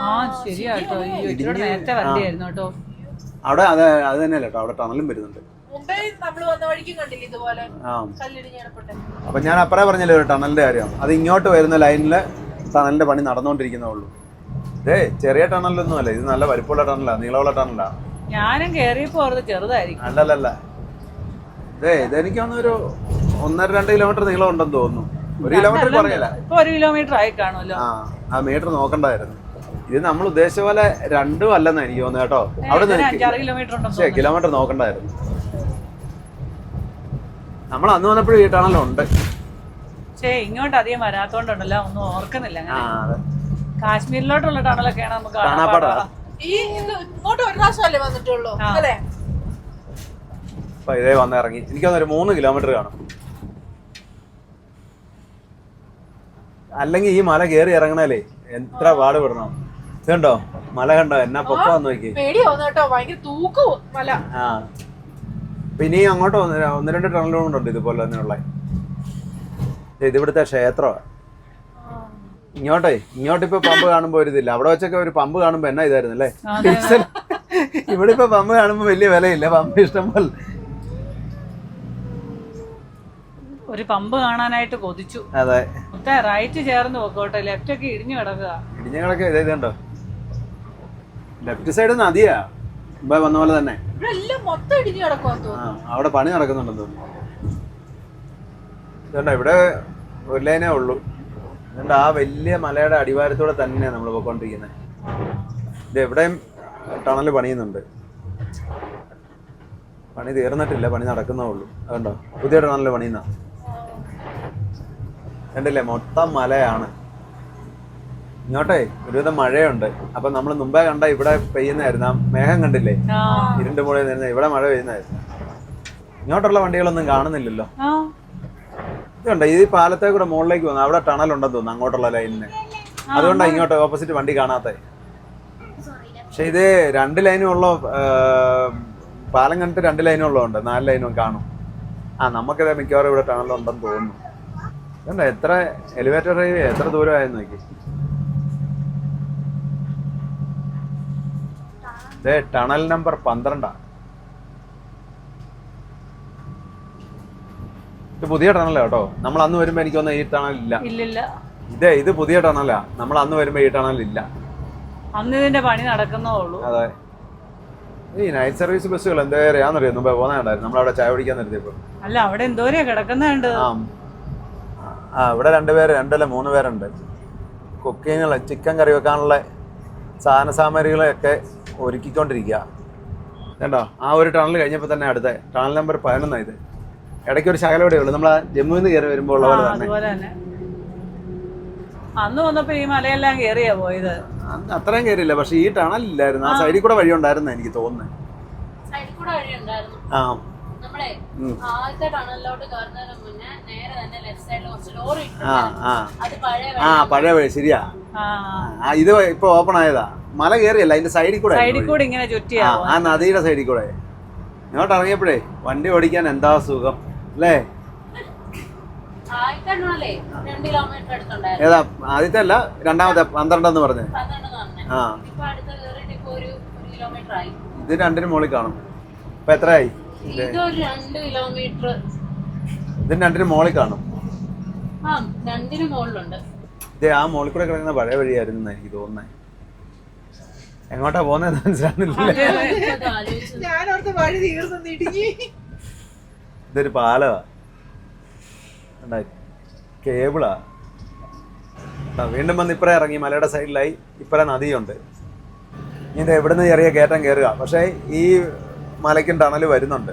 ആ ശരിയാട്ടോ, ഇച്ചിരി നേരത്തെ വരണ്ടിയായിരുന്നു കേട്ടോ. അവിടെ അത് തന്നെയല്ല കേട്ടോ, അവിടെ ടണലും വരുന്നുണ്ട്. ആ, അപ്പൊ ഞാൻ അപ്പറേ പറഞ്ഞില്ലേ ഒരു ടണലിന്റെ കാര്യം. അത് ഇങ്ങോട്ട് വരുന്ന ലൈനില് ടണലിന്റെ പണി നടന്നുകൊണ്ടിരിക്കുന്നേ ഉള്ളൂ. ചെറിയ ടണലൊന്നും അല്ല, ഇത് നല്ല വലിപ്പമുള്ള ടണലാ, നീളമുള്ള ടണലാ. ഞാനും കേറിയപ്പോ ഓർത്ത് ചെറുതായിരിക്കും. അല്ലല്ല, ഇതെനിക്ക് തോന്നുന്നു ഒരു 1.5-2 കിലോമീറ്റർ നീളം ഉണ്ടെന്ന് തോന്നുന്നു. 1 കിലോമീറ്റർ പറയല, ഇപ്പൊ 1 കിലോമീറ്റർ ആയി കാണുമല്ലോ. ആ മീറ്റർ നോക്കണ്ടായിരുന്നു. ഇത് നമ്മൾ ഉദ്ദേശിച്ച പോലെ 2 അല്ലെന്നാ എനിക്ക് തോന്നുന്നു കേട്ടോ. അവിടെ 5-6 കിലോമീറ്റർ ഉണ്ടോ? കിലോമീറ്റർ നോക്കണ്ടായിരുന്നു. നമ്മൾ അന്ന് വന്നപ്പോഴും ഈ ടണലുണ്ട്. ഇങ്ങോട്ട് അധികം വരാത്തോണ്ടല്ലോ ഒന്നും ഓർക്കുന്നില്ല. കാശ്മീരിലോട്ടുള്ള ടണലൊക്കെയാണ് നമുക്ക് കാണാപ്പാടാ. ഇങ്ങോട്ട് ഒരു പ്രാവശ്യമല്ലേ വന്നിട്ടുള്ളൂ അല്ലേ? അപ്പൊ ഇതേ വന്നിറങ്ങി, എനിക്ക് തോന്നുന്നു ഒരു 3 കിലോമീറ്റർ കാണും. അല്ലെങ്കിൽ ഈ മല കയറി ഇറങ്ങണല്ലേ എത്ര പാടുപെടണം. ഇതുണ്ടോ മല, കണ്ടോ എന്നാ പൊക്കമാന്ന് നോക്കി. പേടിയാവുന്നു കേട്ടോ, ഭയങ്കര തൂക്കവും മല. ആ, പിന്നെ ഈ അങ്ങോട്ട് 1-2 ടണലുകളുണ്ട് ഇതുപോലെ തന്നെയുള്ള. ഇത് ഇവിടുത്തെ ക്ഷേത്രമാണ്. ഇങ്ങോട്ടിപ്പോ പമ്പ് കാണുമ്പോ ഒരു ഇതില്ല. അവിടെ വെച്ചൊക്കെ ഒരു പമ്പ് കാണുമ്പോ എന്നാ ഇതായിരുന്നു അല്ലേ? ഇവിടെ ഇപ്പൊ പമ്പ് കാണുമ്പോ വലിയ വിലയില്ല, പമ്പ് ഇഷ്ടം പോലെ. ഒരു പമ്പ് കാണാനായിട്ട് കൊതിച്ചു. അതെ, റൈറ്റ് ചേർന്ന് പോക്കോട്ടെ, ലെഫ്റ്റ് ഒക്കെ ഇടിഞ്ഞു കിടക്കുക. ഇടിഞ്ഞ കിടക്കുക. ഇതുണ്ടോ ലെഫ്റ്റ് സൈഡ് നദിയാ, മുമ്പേ വന്ന പോലെ തന്നെ. മൊത്തം ഇടിഞ്ഞു കിടക്കുക. അവിടെ പണി നടക്കുന്നുണ്ടെന്ന് തോന്നുന്നു. ഇതുണ്ടോ ഇവിടെ ഒരു ലൈനേ ഉള്ളൂ. അതുകൊണ്ട് ആ വലിയ മലയുടെ അടിവാരത്തൂടെ തന്നെയാണ് നമ്മൾ പോയിക്കൊണ്ടിരിക്കുന്നത്. ഇത് എവിടെയും ടണൽ പണിയുന്നുണ്ട്. പണി തീർന്നിട്ടില്ല, പണി നടക്കുന്നേ ഉള്ളൂ. അതുകൊണ്ടോ പുതിയ ടണൽ പണിയുന്ന കണ്ടില്ലേ, മൊത്തം മലയാണ്. ഇങ്ങോട്ടേ ഒരുവിധം മഴയുണ്ട്. അപ്പൊ നമ്മൾ മുമ്പേ കണ്ട ഇവിടെ പെയ്യുന്നതായിരുന്നു. ആ മേഘം കണ്ടില്ലേ, ഇരുണ്ട് മൂടി നിന്ന ഇവിടെ മഴ പെയ്യുന്നതായിരുന്നു. ഇങ്ങോട്ടുള്ള വണ്ടികളൊന്നും കാണുന്നില്ലല്ലോ. ഇതുണ്ട് ഈ പാലത്തെ കൂടെ മുകളിലേക്ക് വന്നു, അവിടെ ടണലുണ്ടെന്ന് തോന്നുന്നു അങ്ങോട്ടുള്ള ലൈനിന്. അതുകൊണ്ടാണ് ഇങ്ങോട്ട് ഓപ്പോസിറ്റ് വണ്ടി കാണാത്ത. പക്ഷെ ഇത് 2 ലൈനും ഉള്ള പാലം കണ്ടിട്ട് 2 ലൈനും ഉള്ളതുണ്ട്, 4 ലൈനും കാണും. നമുക്കിത് മിക്കവാറും ഇവിടെ ടണലുണ്ടെന്ന് തോന്നുന്നു. ഇതുണ്ട് എത്ര എലിവേറ്റർ ഹൈവേ എത്ര ദൂരമായെന്ന് നോക്കി. Tunnel number 12. ഇത് പുതിയ ടണലാ കേട്ടോ. നമ്മൾ അന്ന് വരുമ്പോ എനിക്ക് തോന്നുന്നു ഈ ടണൽ ഇല്ല. ഇത് പുതിയ ടണലാ. നമ്മൾ അന്ന് വരുമ്പോ ഈ ടണൽ ഇല്ല. അന്ന് ഇതിന്റെ പണി നടക്കുന്നേ ഉള്ളൂ. അതെ, ഈ നൈറ്റ് സർവീസ് ബസ്സുകൾ എന്തോരെയാന്നറിയോ മുമ്പേ പോകുന്നുണ്ടായിരുന്നു. നമ്മളവിടെ ചായ കുടിക്കാൻ നിർത്തിയപ്പോ. അല്ല, അവിടെ എന്തോരെയാ കിടക്കുന്നുണ്ട്. ഇവിടെ 2 പേര്, 2 അല്ല 3 പേരുണ്ട്. കുക്കിങ്ങുള്ള ചിക്കൻ കറി വെക്കാനുള്ള സാധന സാമഗ്രികളൊക്കെ ഒരുക്കിക്കൊണ്ടിരിക്കുക. കണ്ടോ, ആ ഒരു ടണൽ കഴിഞ്ഞപ്പോൾ തന്നെ അടുത്ത ടണൽ നമ്പർ 11 ഇത്. ഇടയ്ക്ക് ഒരു ശകലോടെ ഉള്ളൂ, നമ്മൾ ജമ്മുവിൽ നിന്ന് കയറി വരുമ്പോൾ ഉള്ള പോലെ തന്നെ. അന്ന് വന്നപ്പോ ഈ മലയെല്ലാം കേറിയാ പോയത്. അന്ന് അത്രയും കയറിയില്ല, പക്ഷെ ഈ ടണൽ ഇല്ലായിരുന്നു. ആ സൈഡിൽ കൂടെ വഴി ഉണ്ടായിരുന്നു എനിക്ക് തോന്നുന്നത്. പഴയ വഴി ശരിയാ. ഇത് ഇപ്പൊ ഓപ്പൺ ആയതാ. മല കയറിയല്ല, അതിന്റെ സൈഡിൽ കൂടെ ഇങ്ങനെ ചുറ്റിയാ. ആ നദിയുടെ സൈഡിൽ കൂടെ. ഇങ്ങോട്ട് ഇറങ്ങിയപ്പോഴേ വണ്ടി ഓടിക്കാൻ എന്താ സുഖം അല്ലേ? ഏതാ ആദ്യത്തെ അല്ല രണ്ടാമത്തെ 12 എന്ന് പറഞ്ഞേ. ഇത് 2-ന് മുകളിൽ കാണും. ഇപ്പൊ ഇപ്പൊ എത്രയായി? ഇതൊരു 2 കിലോമീറ്റർ. ഇതിന് രണ്ടിനും മോളിൽ കാണും. ആ 2 മുകളിലുണ്ട്. ഇത് ആ മോളിൽ കൂടെ കിടക്കുന്ന പഴയ വഴിയായിരുന്നു എനിക്ക് തോന്നുന്നത്. എങ്ങോട്ടാ പോകുന്നത് മനസ്സിലാകുന്നില്ല. ഞാനോർത്ത് വഴി തീർന്നു ഇടുങ്ങി. ഇതൊരു പാലമാ, കേബിളാ. വീണ്ടും വന്ന് ഇപ്പറേ ഇറങ്ങി മലയുടെ സൈഡിലായി. ഇപ്പറേ നദിയുണ്ട്. ഇത് എവിടുന്ന് ചെറിയ കയറ്റം കയറുക. പക്ഷേ ഈ മലയ്ക്കും ടണൽ വരുന്നുണ്ട്.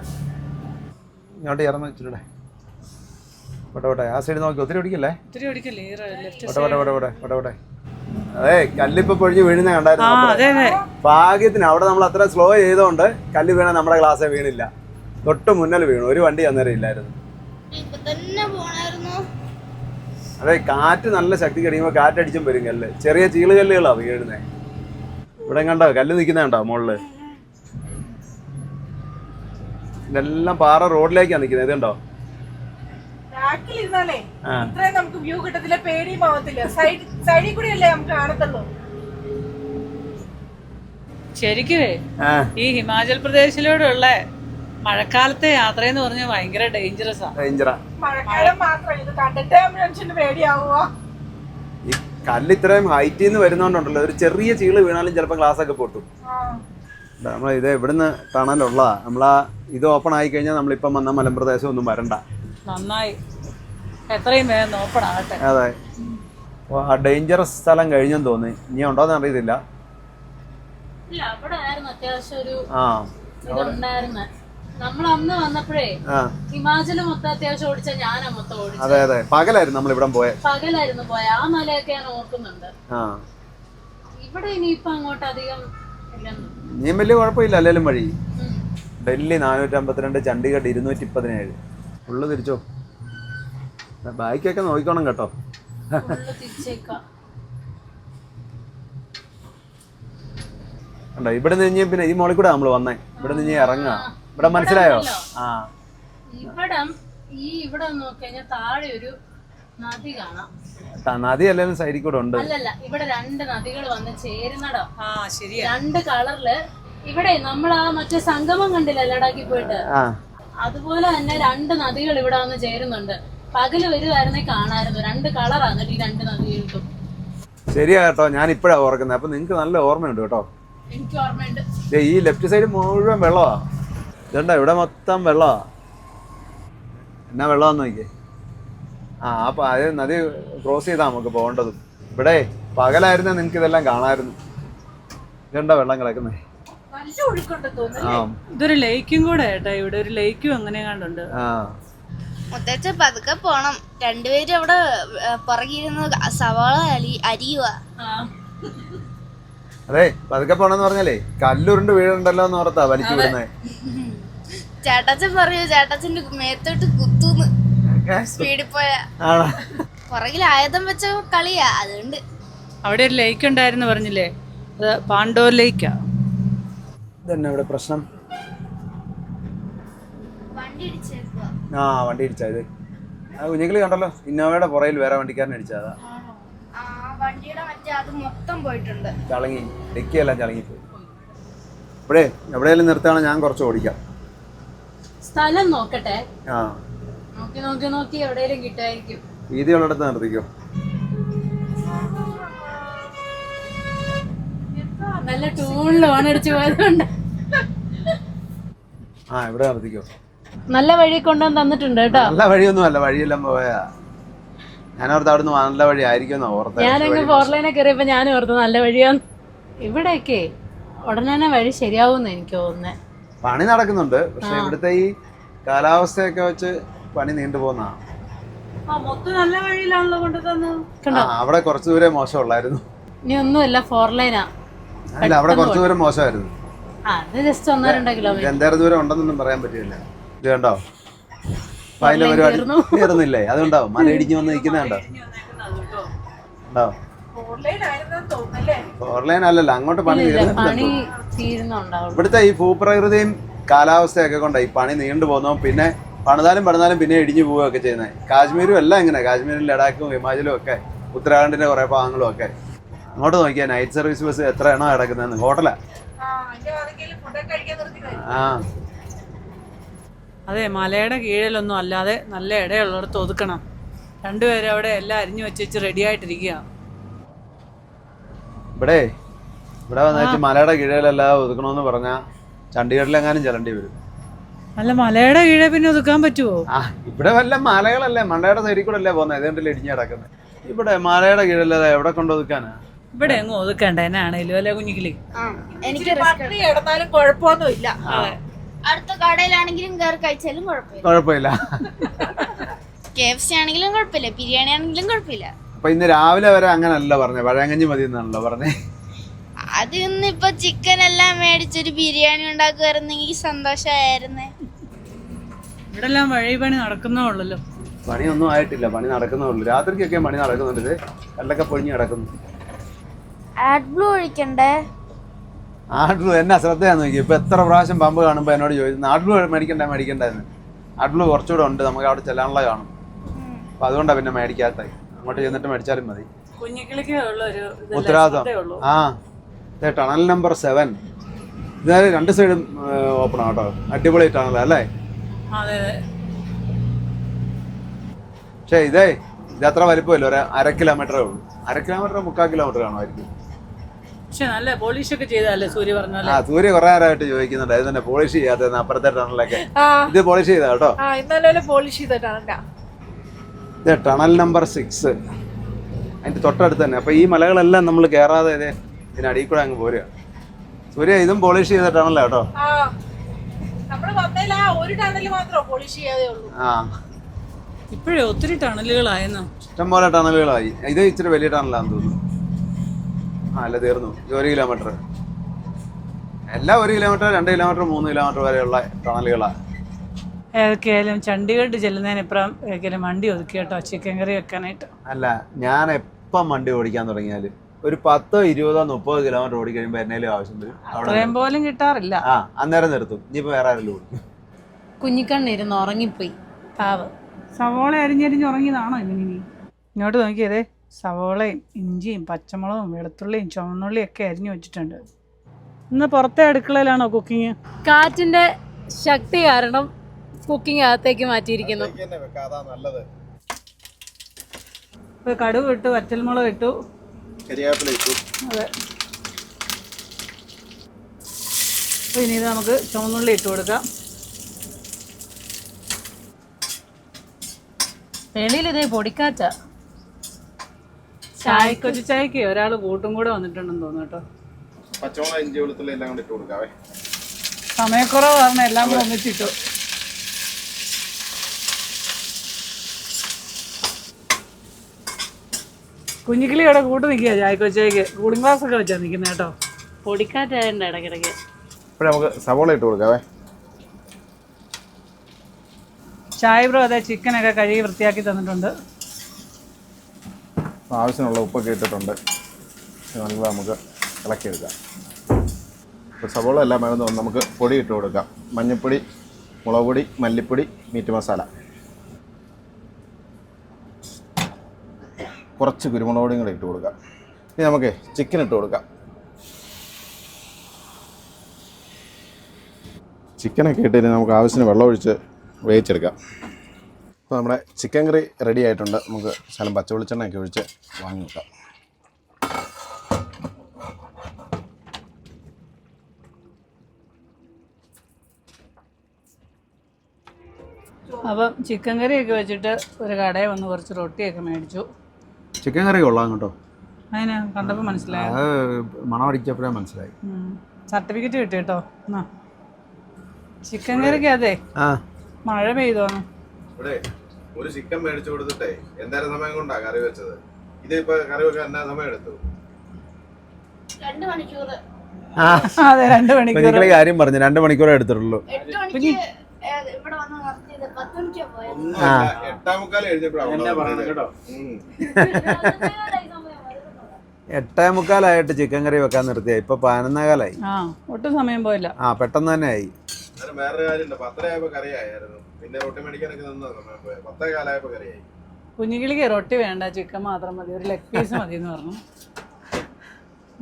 ഇങ്ങോട്ട് ഇറന്ന് വെച്ചിട്ടൂടെ. പോട്ടെ ആ സൈഡ് നോക്കി. ഒത്തിരി ഓടിക്കല്ലേ. പോട്ടെ. അതെ കല്ലിപ്പോ പൊഴിഞ്ഞ് വീഴുന്ന കണ്ടായിരുന്നു. ഭാഗ്യത്തിന് അവിടെ നമ്മൾ അത്ര സ്ലോ ചെയ്തോണ്ട് കല്ല് വീണ നമ്മുടെ ക്ലാസ്സിൽ വീണില്ല. തൊട്ട് മുന്നിൽ വീണു. ഒരു വണ്ടി അന്നേരം ഇല്ലായിരുന്നു. അതെ കാറ്റ് നല്ല ശക്തി കഴിയുമ്പോൾ കാറ്റടിച്ചും വരും കല്ല്. ചെറിയ ചീളുകല്ലുകളാ വീഴുന്നേ. ഇവിടെ കണ്ടോ കല്ല് നിൽക്കുന്ന കണ്ടോ മുകളില്. ഇതെല്ലാം പാറ റോഡിലേക്കാണ് നിൽക്കുന്നത്. ഇതുണ്ടോ ഇത്രയും നമുക്ക് വ്യൂ കിട്ടത്തില്ല, പേടിയും ആവത്തില്ല. സൈഡിൽ കൂടി അല്ലേ നമുക്ക് കാണത്തുള്ളൂ. ശരിക്കുവേ ഈ ഹിമാചൽ പ്രദേശിലൂടെയുള്ള മഴക്കാലത്തെ യാത്ര എന്ന് പറഞ്ഞാൽ ഭയങ്കര ഡേഞ്ചറസാ. മഴക്കാലം മാത്രം ഇത് കണ്ടിട്ട് മനുഷ്യന് പേടിയാവുക. ഈ കല്ല് ഇത്രയും ഹൈറ്റിൽ നിന്ന് വരുന്നോണ്ടല്ലോ ഒരു ചെറിയ ചീള് വീണാലും ചിലപ്പോൾ ഗ്ലാസ് ഒക്കെ പൊട്ടും. നമ്മൾ ഇത് ഇവിടുന്ന് ടണലുള്ളതാ. നമ്മളാ ഇത് ഓപ്പൺ ആയി കഴിഞ്ഞാൽ നമ്മളിപ്പം വന്ന മലമ്പ്രദേശം ഒന്നും വരണ്ട. നന്നായി, എത്രയും വേഗം ഓപ്പൺ ആകട്ടെ. അതെ ആ ഡേഞ്ചറസ് സ്ഥലം കഴിഞ്ഞെന്ന് തോന്നി. ഇനി ഉണ്ടോന്ന് അറിയത്തില്ല. ഇല്ല അവിടെ ആയിരുന്നു അത്യാവശ്യം ഒരു ഇതുണ്ടായിരുന്നെ. നമ്മൾ അന്ന് വന്നപ്പോഴേ ഹിമാചൽ മൊത്തം അത്യാവശ്യം ഓടിച്ച ഞാനാ മൊത്തം ഓടിച്ചത്. അതെ അതെ പകലായിരുന്നു നമ്മൾ ഇവിടെ പോയത്. പകലായിരുന്നു പോയ. ആ മലയൊക്കെ ഞാൻ ഓർക്കുന്നുണ്ട്. ഇവിടെ ഇനിയിപ്പൊ അങ്ങോട്ട് അധികം ഇനിയും വലിയ കുഴപ്പമില്ല. അല്ലേലും വഴി ഡൽഹി 452, ചണ്ഡീഗഡ് 217. ഫുള്ള് തിരിച്ചോ. ബാക്കിയൊക്കെ നോക്കിക്കോണം കേട്ടോ. കണ്ടോ ഇവിടെ നിന്ന് പിന്നെ ഈ മോളിൽ കൂടെ നമ്മൾ വന്നേ. ഇവിടെ നിന്ന് ഇറങ്ങുക. ഇവിടെ മനസ്സിലായോ? ഇവിടെ നോക്കിക്കഴിഞ്ഞാൽ താഴെ ഒരു നദി കാണാം. നദി അല്ലെങ്കിലും സൈഡിൽ കൂടെ ഉണ്ട്. അല്ലല്ല ഇവിടെ 2 നദികൾ വന്ന് ചേരുന്നടോ. 2 കളറില്. ഇവിടെ നമ്മൾ ആ മറ്റേ സംഗമം കണ്ടില്ല ലഡാക്കിൽ പോയിട്ട്, അതുപോലെ തന്നെ 2 നദികൾ ഇവിടെ വന്ന് ചേരുന്നുണ്ട്. പകല് വരുവായിരുന്നേ കാണായിരുന്നു. 2 കളറാണ് ഈ 2 നദികൾക്കും. ശരിയാ കേട്ടോ. ഞാൻ ഇപ്പഴാ ഓർക്കുന്നത്. അപ്പൊ നിങ്ങക്ക് നല്ല ഓർമ്മയുണ്ട് കേട്ടോ. എനിക്ക് ഓർമ്മയുണ്ട്. ഈ ലെഫ്റ്റ് സൈഡ് മുഴുവൻ വെള്ളമാ. ഇതുണ്ടോ ഇവിടെ മൊത്തം വെള്ളമാ. എന്നാ വെള്ളമാന്ന് നോക്കിയേ. അപ്പൊ അത് നദി ക്രോസ് ചെയ്താ നമുക്ക് പോകേണ്ടതും. ഇവിടെ പകലായിരുന്നേ നിങ്ങക്ക് ഇതെല്ലാം കാണാമായിരുന്നു. ഇതുണ്ടോ വെള്ളം കിടക്കുന്നേ. ഇതൊരു ലേക്കും കൂടെ ഏട്ടാ. ഇവിടെ ഒരു ലേക്കും അങ്ങനെ കണ്ടുണ്ട്. മുത്തച്ഛ പതുക്കെ പോണം. രണ്ടുപേരും അവിടെ പുറകിരുന്ന് സവാള അരിയുക. അതെ പതുക്കെ പോണെന്ന് പറഞ്ഞാലേ കല്ലുരുണ്ട് വീഴുണ്ടല്ലോ എന്ന് ഓർത്താ വലിച്ചു വിടുന്നേ. ചേട്ടച്ചൻ പറയൂ ചേട്ടച്ചന്റെ മേത്തോട്ട് കുത്തൂന്ന് സ്പീഡിൽ പോയാ. പുറകിൽ ആയുധം വെച്ച കളിയാ. അതുകൊണ്ട് അവിടെ ഒരു ലേക്ക് ഉണ്ടായിരുന്നു പറഞ്ഞില്ലേ, അത് പാണ്ഡോർ ലേക്കാ. ഇതന്നെ ഇവിടെ പ്രശ്നം. വണ്ടി ഇടിച്ചേക്കുക. വണ്ടി ഇടിച്ചത് കുഞ്ഞികളി കണ്ടല്ലോ. ഇന്നോവയുടെ പുറയിൽ വേറെ വണ്ടിക്കാരൻ അടിച്ചതാ. വണ്ടിയുടെ മറ്റേ അത് മൊത്തം പോയിട്ടുണ്ട്. ചളങ്ങി ഡിക്കിയെല്ലാം ചളങ്ങിപ്പോയി. ഇവിടെ എവിടെയെങ്കിലും നിർത്തുകയാണെങ്കിൽ ഞാൻ കുറച്ച് ഓടിക്കാം. സ്ഥലം നോക്കട്ടെ. നോക്കി എവിടെയെങ്കിലും കിട്ടായിരിക്കും. വീതിയുള്ളിടത്ത് നിർത്തിക്കോ. നല്ല ടൂണിൽ ഓണടിച്ചു പോയതുകൊണ്ട് ഇവിടെ നിർത്തിക്കോ. നല്ല വഴി കൊണ്ടുവന്ന് തന്നിട്ടുണ്ട് കേട്ടോ. നല്ല വഴിയൊന്നും അല്ല, വഴിയെല്ലാം പോയാ. ഞാനോർത്ത് അവിടുന്ന് നല്ല വഴി ആയിരിക്കും ഓർത്ത. ഞാനങ്ങ് 4 ലൈനെ കയറിയപ്പോ ഞാനും ഓർത്തു നല്ല വഴിയാന്ന്. ഇവിടെയൊക്കെ ഉടനെ വഴി ശരിയാവുമെന്ന് എനിക്ക് തോന്നുന്നേ. പണി നടക്കുന്നുണ്ട്. പക്ഷെ ഇവിടുത്തെ ഈ കാലാവസ്ഥയൊക്കെ വെച്ച് പണി നീണ്ടു പോകുന്നതാണ്. മൊത്തം നല്ല വഴിയിലാണല്ലോ കൊണ്ടു തന്നത്. അവിടെ കുറച്ചു ദൂരം മോശമുള്ളായിരുന്നു. ഇനി ഒന്നുമില്ല 4 ലൈനാ. അല്ല അവിടെ കുറച്ചു ദൂരം മോശമായിരുന്നു. അത് ജസ്റ്റ് 1-2 കിലോമീറ്റർ. എന്തേരം ദൂരം ഉണ്ടെന്നൊന്നും പറയാൻ പറ്റില്ല. ഇത് കണ്ടോ അതിന്റെ പരിപാടി തീർന്നില്ലേ? അതുണ്ടാവും. മല ഇടിഞ്ഞു വന്ന് നിൽക്കുന്ന കണ്ടോ. ഉണ്ടോ 4 ലൈൻ അല്ലല്ലോ, അങ്ങോട്ട് പണി തീരുന്നുണ്ടാവും. ഇവിടുത്തെ ഈ ഭൂപ്രകൃതിയും കാലാവസ്ഥയൊക്കെ കൊണ്ടാ ഈ പണി നീണ്ടു പോകുന്നു. പിന്നെ പണിതാലും പിന്നെ ഇടിഞ്ഞു പോവുകയൊക്കെ ചെയ്യുന്നത്. കാശ്മീരും എല്ലാം ഇങ്ങനെ. കാശ്മീരും ലഡാക്കും ഹിമാചലും ഒക്കെ ഉത്തരാഖണ്ഡിന്റെ കുറെ ഭാഗങ്ങളും ഒക്കെ. അങ്ങോട്ട് നോക്കിയാൽ നൈറ്റ് സർവീസ് ബസ് എത്ര എണ്ണോ കിടക്കുന്നതെന്ന്. ഹോട്ടലാ. അതെ, മലയുടെ കീഴിലൊന്നും അല്ലാതെ നല്ല ഇടയുള്ളിടത്ത് ഒതുക്കണം. രണ്ടുപേരും അവിടെ എല്ലാം അരിഞ്ഞു വെച്ച് റെഡി ആയിട്ടിരിക്കുക. ഇവിടെ വന്നിട്ട് മലയുടെ കീഴിലെല്ലാം ഒതുക്കണമെന്ന് പറഞ്ഞാൽ ചണ്ഡീഗഡിലെങ്ങാനും ചെല്ലേണ്ടി വരും. അല്ല, മലയുടെ കീഴെ പിന്നെ ഒതുക്കാൻ പറ്റുമോ? ഇവിടെ വല്ല മലകളല്ലേ, മലയുടെ സൈഡിൽ കൂടെ അല്ലേ പോകുന്നത്, അതുകൊണ്ടല്ലേ ഇടിഞ്ഞ് കിടക്കുന്നത്. ഇവിടെ മലയുടെ കീഴിലല്ലേ എവിടെ കൊണ്ട് ഒതുക്കാനാ? ഇവിടെ എങ്ങും ഒതുക്കണ്ട എന്നാണേലും അല്ലെ കുഞ്ഞിക്കിളി? എനിക്ക് പട്ടിണി കിടന്നാലും കുഴപ്പമൊന്നുമില്ല. അടുത്ത കടയിലാണെങ്കിലും കയറി കഴിച്ചാലും കുഴപ്പമില്ല. കുഴപ്പമില്ല. KFC ആണെങ്കിലും കുഴപ്പമില്ല, ബിരിയാണി ആണെങ്കിലും കുഴപ്പമില്ല. അപ്പൊ ഇന്ന് രാവിലെ വരെ അങ്ങനല്ല പറഞ്ഞേ, പഴയങ്കഞ്ഞി മതി എന്നാണല്ലോ പറഞ്ഞേ. അത് ഇന്നിപ്പോ ചിക്കൻ എല്ലാം മേടിച്ചൊരു ബിരിയാണി ഉണ്ടാക്കുവായിരുന്നെങ്കിൽ സന്തോഷമായിരുന്നേ. ഇവിടെ എല്ലാം വഴി പണി നടക്കുന്നേ ഉള്ളല്ലോ. പണിയൊന്നും ആയിട്ടില്ല, പണി നടക്കുന്നേ ഉള്ളൂ. രാത്രിക്കൊക്കെ പണി നടക്കുന്നുണ്ട്. ഇത് കല്ലൊക്കെ പൊഴിഞ്ഞ് കിടക്കുന്നു. Add blue ഒഴിക്കണ്ടേ? ആഡ്ലു എന്നാ ശ്രദ്ധയാന്ന് നോക്കി. ഇപ്പൊ എത്ര പ്രാവശ്യം പമ്പ് കാണുമ്പോൾ എന്നോട് ചോദിച്ചു ആഡ്ലു മേടിക്കണ്ടായിരുന്നു. ആഡ്ലു കുറച്ചുകൂടെ ഉണ്ട്, നമുക്ക് അവിടെ ചെല്ലാനുള്ള കാണും. അപ്പൊ അതുകൊണ്ടാണ് പിന്നെ മേടിക്കാത്ത. അങ്ങോട്ട് ചെന്നിട്ട് മേടിച്ചാലും മതി. കുഞ്ഞിക്കിളിക്ക് ഉള്ളൊരു ഉത്തരവാദിത്വം. Tunnel number 7. ഇതായത് 2 സൈഡും ഓപ്പൺ ആട്ടോ. അടിപൊളി ടണൽ അല്ലേ? അതെ അതെ. പക്ഷേ ഇതത്ര വലിപ്പമില്ല, ഒരു 1/2 കിലോമീറ്ററേ ഉള്ളൂ. 1/2 കിലോമീറ്റർ 3/4 കിലോമീറ്റർ കാണുമായിരിക്കും. പക്ഷെ നല്ല പോളിഷ് ഒക്കെ ചെയ്തല്ലേ സൂര്യ പറഞ്ഞല്ലേ? സൂര്യ കുറെ നേരമായിട്ട് ചോദിക്കുന്നുണ്ട് അത് തന്നെ പോളിഷ് ചെയ്യാത്ത അപ്പുറത്തെ ടണലൊക്കെ. ഇത് പോളിഷ് ചെയ്താ കേട്ടോ. ഇന്നലെ പോളിഷ് ചെയ്തിട്ടാണ്. ഇത് ടണൽ നമ്പർ 6, അതിന്റെ തൊട്ടടുത്ത് തന്നെ. അപ്പൊ ഈ മലകളെല്ലാം നമ്മൾ കയറാതെ ഇതിനടിയിൽ കൂടെ അങ്ങ് പോരുക. സൂര്യ ഇതും പോളിഷ് ചെയ്ത ടണലാ കേട്ടോ. നമ്മള് വന്നേല ഒരു ടണല് മാത്രമേ പോളിഷ് ചെയ്യാതെ ഉള്ളൂ. ഇപ്പോഴേ ഒത്തിരി ടണലുകളായെന്നോ. ഇഷ്ടംപോലെ ടണലുകളായി. ഇത് ഇച്ചിരി വലിയ ടണലാന്ന് തോന്നുന്നു. അല്ല, തീർന്നു. 1 കിലോമീറ്റർ. എല്ലാം 1 കിലോമീറ്റർ, 2 കിലോമീറ്റർ, 3 കിലോമീറ്റർ വരെയുള്ള ടണലുകളാണ്. ഏതൊക്കെയായാലും ചണ്ഡീഗഡ് ചെല്ലുന്നതിനിപ്പുറം ഏതൊക്കെയാലും വണ്ടി ഒതുക്കി കേട്ടോ, ചിക്കൻ കറി വെക്കാനായിട്ട്. അല്ല, ഞാൻ എപ്പം വണ്ടി ഓടിക്കാൻ തുടങ്ങിയാലും ഒരു 10, 20, 30 കിലോമീറ്റർ ഓടി കഴിയുമ്പോൾ എന്നേലും ആവശ്യം വരും. അത്രയും പോലും കിട്ടാറില്ല. അന്നേരം നിർത്തും. ഇനിയിപ്പോൾ വേറെ ആരെങ്കിലും ഓടിക്കും. കുഞ്ഞിക്കണ്ണിരുന്ന് ഉറങ്ങിപ്പോയി പാവ്. സവോള അരിഞ്ഞരിഞ്ഞ് ഉറങ്ങിയതാണോ ഇനി? ഇങ്ങോട്ട് നോക്കിയതേ, സവോളയും ഇഞ്ചിയും പച്ചമുളകും വെളുത്തുള്ളിയും ചുവന്നുള്ളിയും ഒക്കെ അരിഞ്ഞു വെച്ചിട്ടുണ്ട്. ഇന്ന് പുറത്തെ അടുക്കളയിലാണോ കുക്കിങ്? കാറ്റിന്റെ ശക്തി കാരണം കുക്കിംഗ് അകത്തേക്ക് മാറ്റിയിരിക്കുന്നു. ഇപ്പൊ കടുക് ഇട്ടു, വറ്റൽമുളക് ഇട്ടു, കരിയാപ്പില ഇട്ടു. അതെ. അപ്പൊ ഇനി ഇത് നമുക്ക് ചുവന്നുള്ളി ഇട്ട് കൊടുക്കാം. വെളിയിൽ ഇതേ പൊടിക്കാറ്റ. കൊച്ചു ചായക്ക് ഒരാൾ കൂട്ടും കൂടെ വന്നിട്ടുണ്ടെന്ന് തോന്നുന്നു കേട്ടോ. പച്ചമുളക്, ഇഞ്ചി, വെളുത്തുള്ളി എല്ലാം കൂടി ഇട്ട് കൊടുക്കാവേ. സമയക്കുറവ് കാരണം എല്ലാം കൂടെ ഒന്നിച്ചിട്ടു. കുഞ്ഞിക്കിളി അവിടെ കൂട്ട് നിൽക്കുക. ചായക്കൊച്ചയ്ക്ക് കൂളിംഗ് ഗ്ലാസ് ഒക്കെ വെച്ചാൽ നിൽക്കുന്നത് കേട്ടോ. പൊടിക്കാറ്റായുണ്ട് ഇടയ്ക്കിടയ്ക്ക്. ഇപ്പോഴേ നമുക്ക് സവോള ഇട്ട് കൊടുക്കാവേ. ചായ ബ്രോ അതെ ചിക്കനൊക്കെ കഴുകി വൃത്തിയാക്കി തന്നിട്ടുണ്ട്. ആവശ്യമുള്ള ഉപ്പൊക്കെ ഇട്ടിട്ടുണ്ട്. നല്ല നമുക്ക് ഇളക്കിയെടുക്കാം. ഇപ്പോൾ സവോള എല്ലാം വേണമെന്ന് നമുക്ക് പൊടി ഇട്ട് കൊടുക്കാം. മഞ്ഞൾപ്പൊടി, മുളക് പൊടി, മല്ലിപ്പൊടി, മീറ്റ് മസാല, കുറച്ച് കുരുമുളക് പൊടിയും കൂടെ ഇട്ട് കൊടുക്കാം. ഇനി നമുക്ക് ചിക്കൻ ഇട്ട് കൊടുക്കാം. ചിക്കനൊക്കെ ഇട്ടിട്ട് നമുക്ക് ആവശ്യത്തിന് വെള്ളം ഒഴിച്ച് വേവിച്ചെടുക്കാം. അപ്പോൾ നമ്മുടെ ചിക്കൻ കറി റെഡി ആയിട്ടുണ്ട്. നമുക്ക് ശകലം പച്ച വെളിച്ചെണ്ണയൊക്കെ ഒഴിച്ച് വാങ്ങി വെക്കാം. അപ്പം ചിക്കൻ കറിയൊക്കെ വെച്ചിട്ട് ഒരു കടയിൽ വന്ന് കുറച്ച് റൊട്ടിയൊക്കെ മേടിച്ചു. ചിക്കൻ കറി കൊള്ളാം കേട്ടോ. അതിനാ കണ്ടപ്പോൾ മനസ്സിലായി. അത് മണമടിച്ചപ്പോഴേ മനസ്സിലായി. സർട്ടിഫിക്കറ്റ് കിട്ടി കേട്ടോ. എന്നാ ചിക്കൻ കറിക്ക് അതെ മഴ പെയ്തോന്നു. ഇവിടെ ഒരു ചിക്കൻ മേടിച്ചു കൊടുത്തിട്ടേ എന്തായാലും സമയം കൊണ്ടാ കറി വെച്ചത്. ഇതിപ്പോ കറി വെക്കാൻ എന്നാ സമയം എടുത്തു? 2 മണിക്കൂർ. അതെ 2 മണിക്കൂർ. കാര്യം പറഞ്ഞു 2 മണിക്കൂറേ എടുത്തിട്ടുള്ളൂ. 8 മണിക്ക് ഇവിടെ വന്ന് നിർത്തിയത് 10 മണിക്കാ പോയത്. 8:45 കഴിഞ്ഞപ്പോഴാണ് കേട്ടോ. 8:45 ചിക്കൻ കറി വെക്കാൻ നിർത്തിയ ഇപ്പൊ 11:15. ഒട്ടും സമയം പോയില്ല. പെട്ടെന്ന് തന്നെ ആയി. വേറൊരു കാര്യമുണ്ട്. 10:30 കറി ആയിരുന്നു. പിന്നെ റൊട്ടി മേടിക്കാനൊക്കെ നിന്നാ സമയം പോയത്. 10:15 കറിയായി. കുഞ്ഞിക്കിളിക്ക് റൊട്ടി വേണ്ട, ചിക്കൻ മാത്രം മതി, ഒരു ലെഗ് പീസ് മതി എന്ന് പറഞ്ഞു.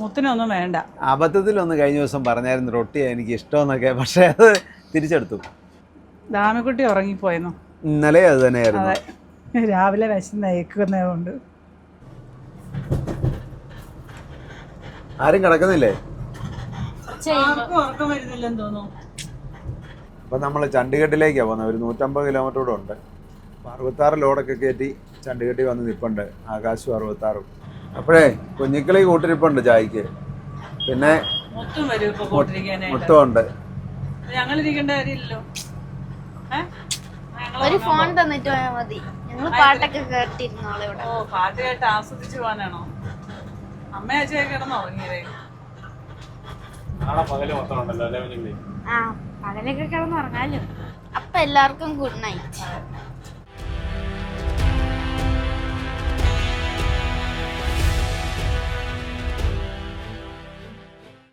മുത്തിനൊന്നും വേണ്ട. അബദ്ധത്തിലൊന്ന് കഴിഞ്ഞ ദിവസം പറഞ്ഞായിരുന്നു റൊട്ടി എനിക്ക് ഇഷ്ടമെന്നൊക്കെ, പക്ഷെ അത് തിരിച്ചെടുത്തു. ദാമിക്കുട്ടി ഉറങ്ങിപ്പോയെന്നു. ഇന്നലെ അത് തന്നെയായിരുന്നു. അതെ, രാവിലെ വിശന്നയക്കുന്നതുകൊണ്ട്. ആരും കിടക്കുന്നില്ലേ? ആർക്കും ഉറക്കം വരുന്നില്ലെന്ന് തോന്നുന്നു. അപ്പം നമ്മൾ ചണ്ഡീഗഡിലേക്കാണ് പോകുന്നത്. ഒരു 150 കിലോമീറ്റർ കൂടെ ഉണ്ട്. 66 ലോഡൊക്കെ കയറ്റി ചണ്ഡീഗഡിൽ വന്ന് നിൽപ്പുണ്ട്. ആകാശവും 66. അപ്പോഴേ കുഞ്ഞിക്കിളി കൂട്ടിരിപ്പുണ്ട് ചായക്ക്. പിന്നെ മൊത്തം വരും ഇപ്പൊ കൂട്ടിരിക്കാനായിട്ട്. മൊത്തമുണ്ട്. ഞങ്ങളിരിക്കേണ്ട കാര്യമില്ലല്ലോ. ഒരു ഫോൺ തന്നിട്ട് പോയാൽ മതി. ഞങ്ങൾ പാട്ടൊക്കെ കേട്ടിരുന്നോളെ ഇവിടെ. ഓ, പാട്ട് കേട്ട് ആസ്വദിച്ചു പോകാനാണോ? അമ്മ അച്ഛയൊക്കെ കിടന്നോ ഉറങ്ങിയതേ? ആ, പകലൊക്കെ കിടന്നുറങ്ങാലോ. അപ്പൊ എല്ലാവർക്കും ഗുഡ് നൈറ്റ്.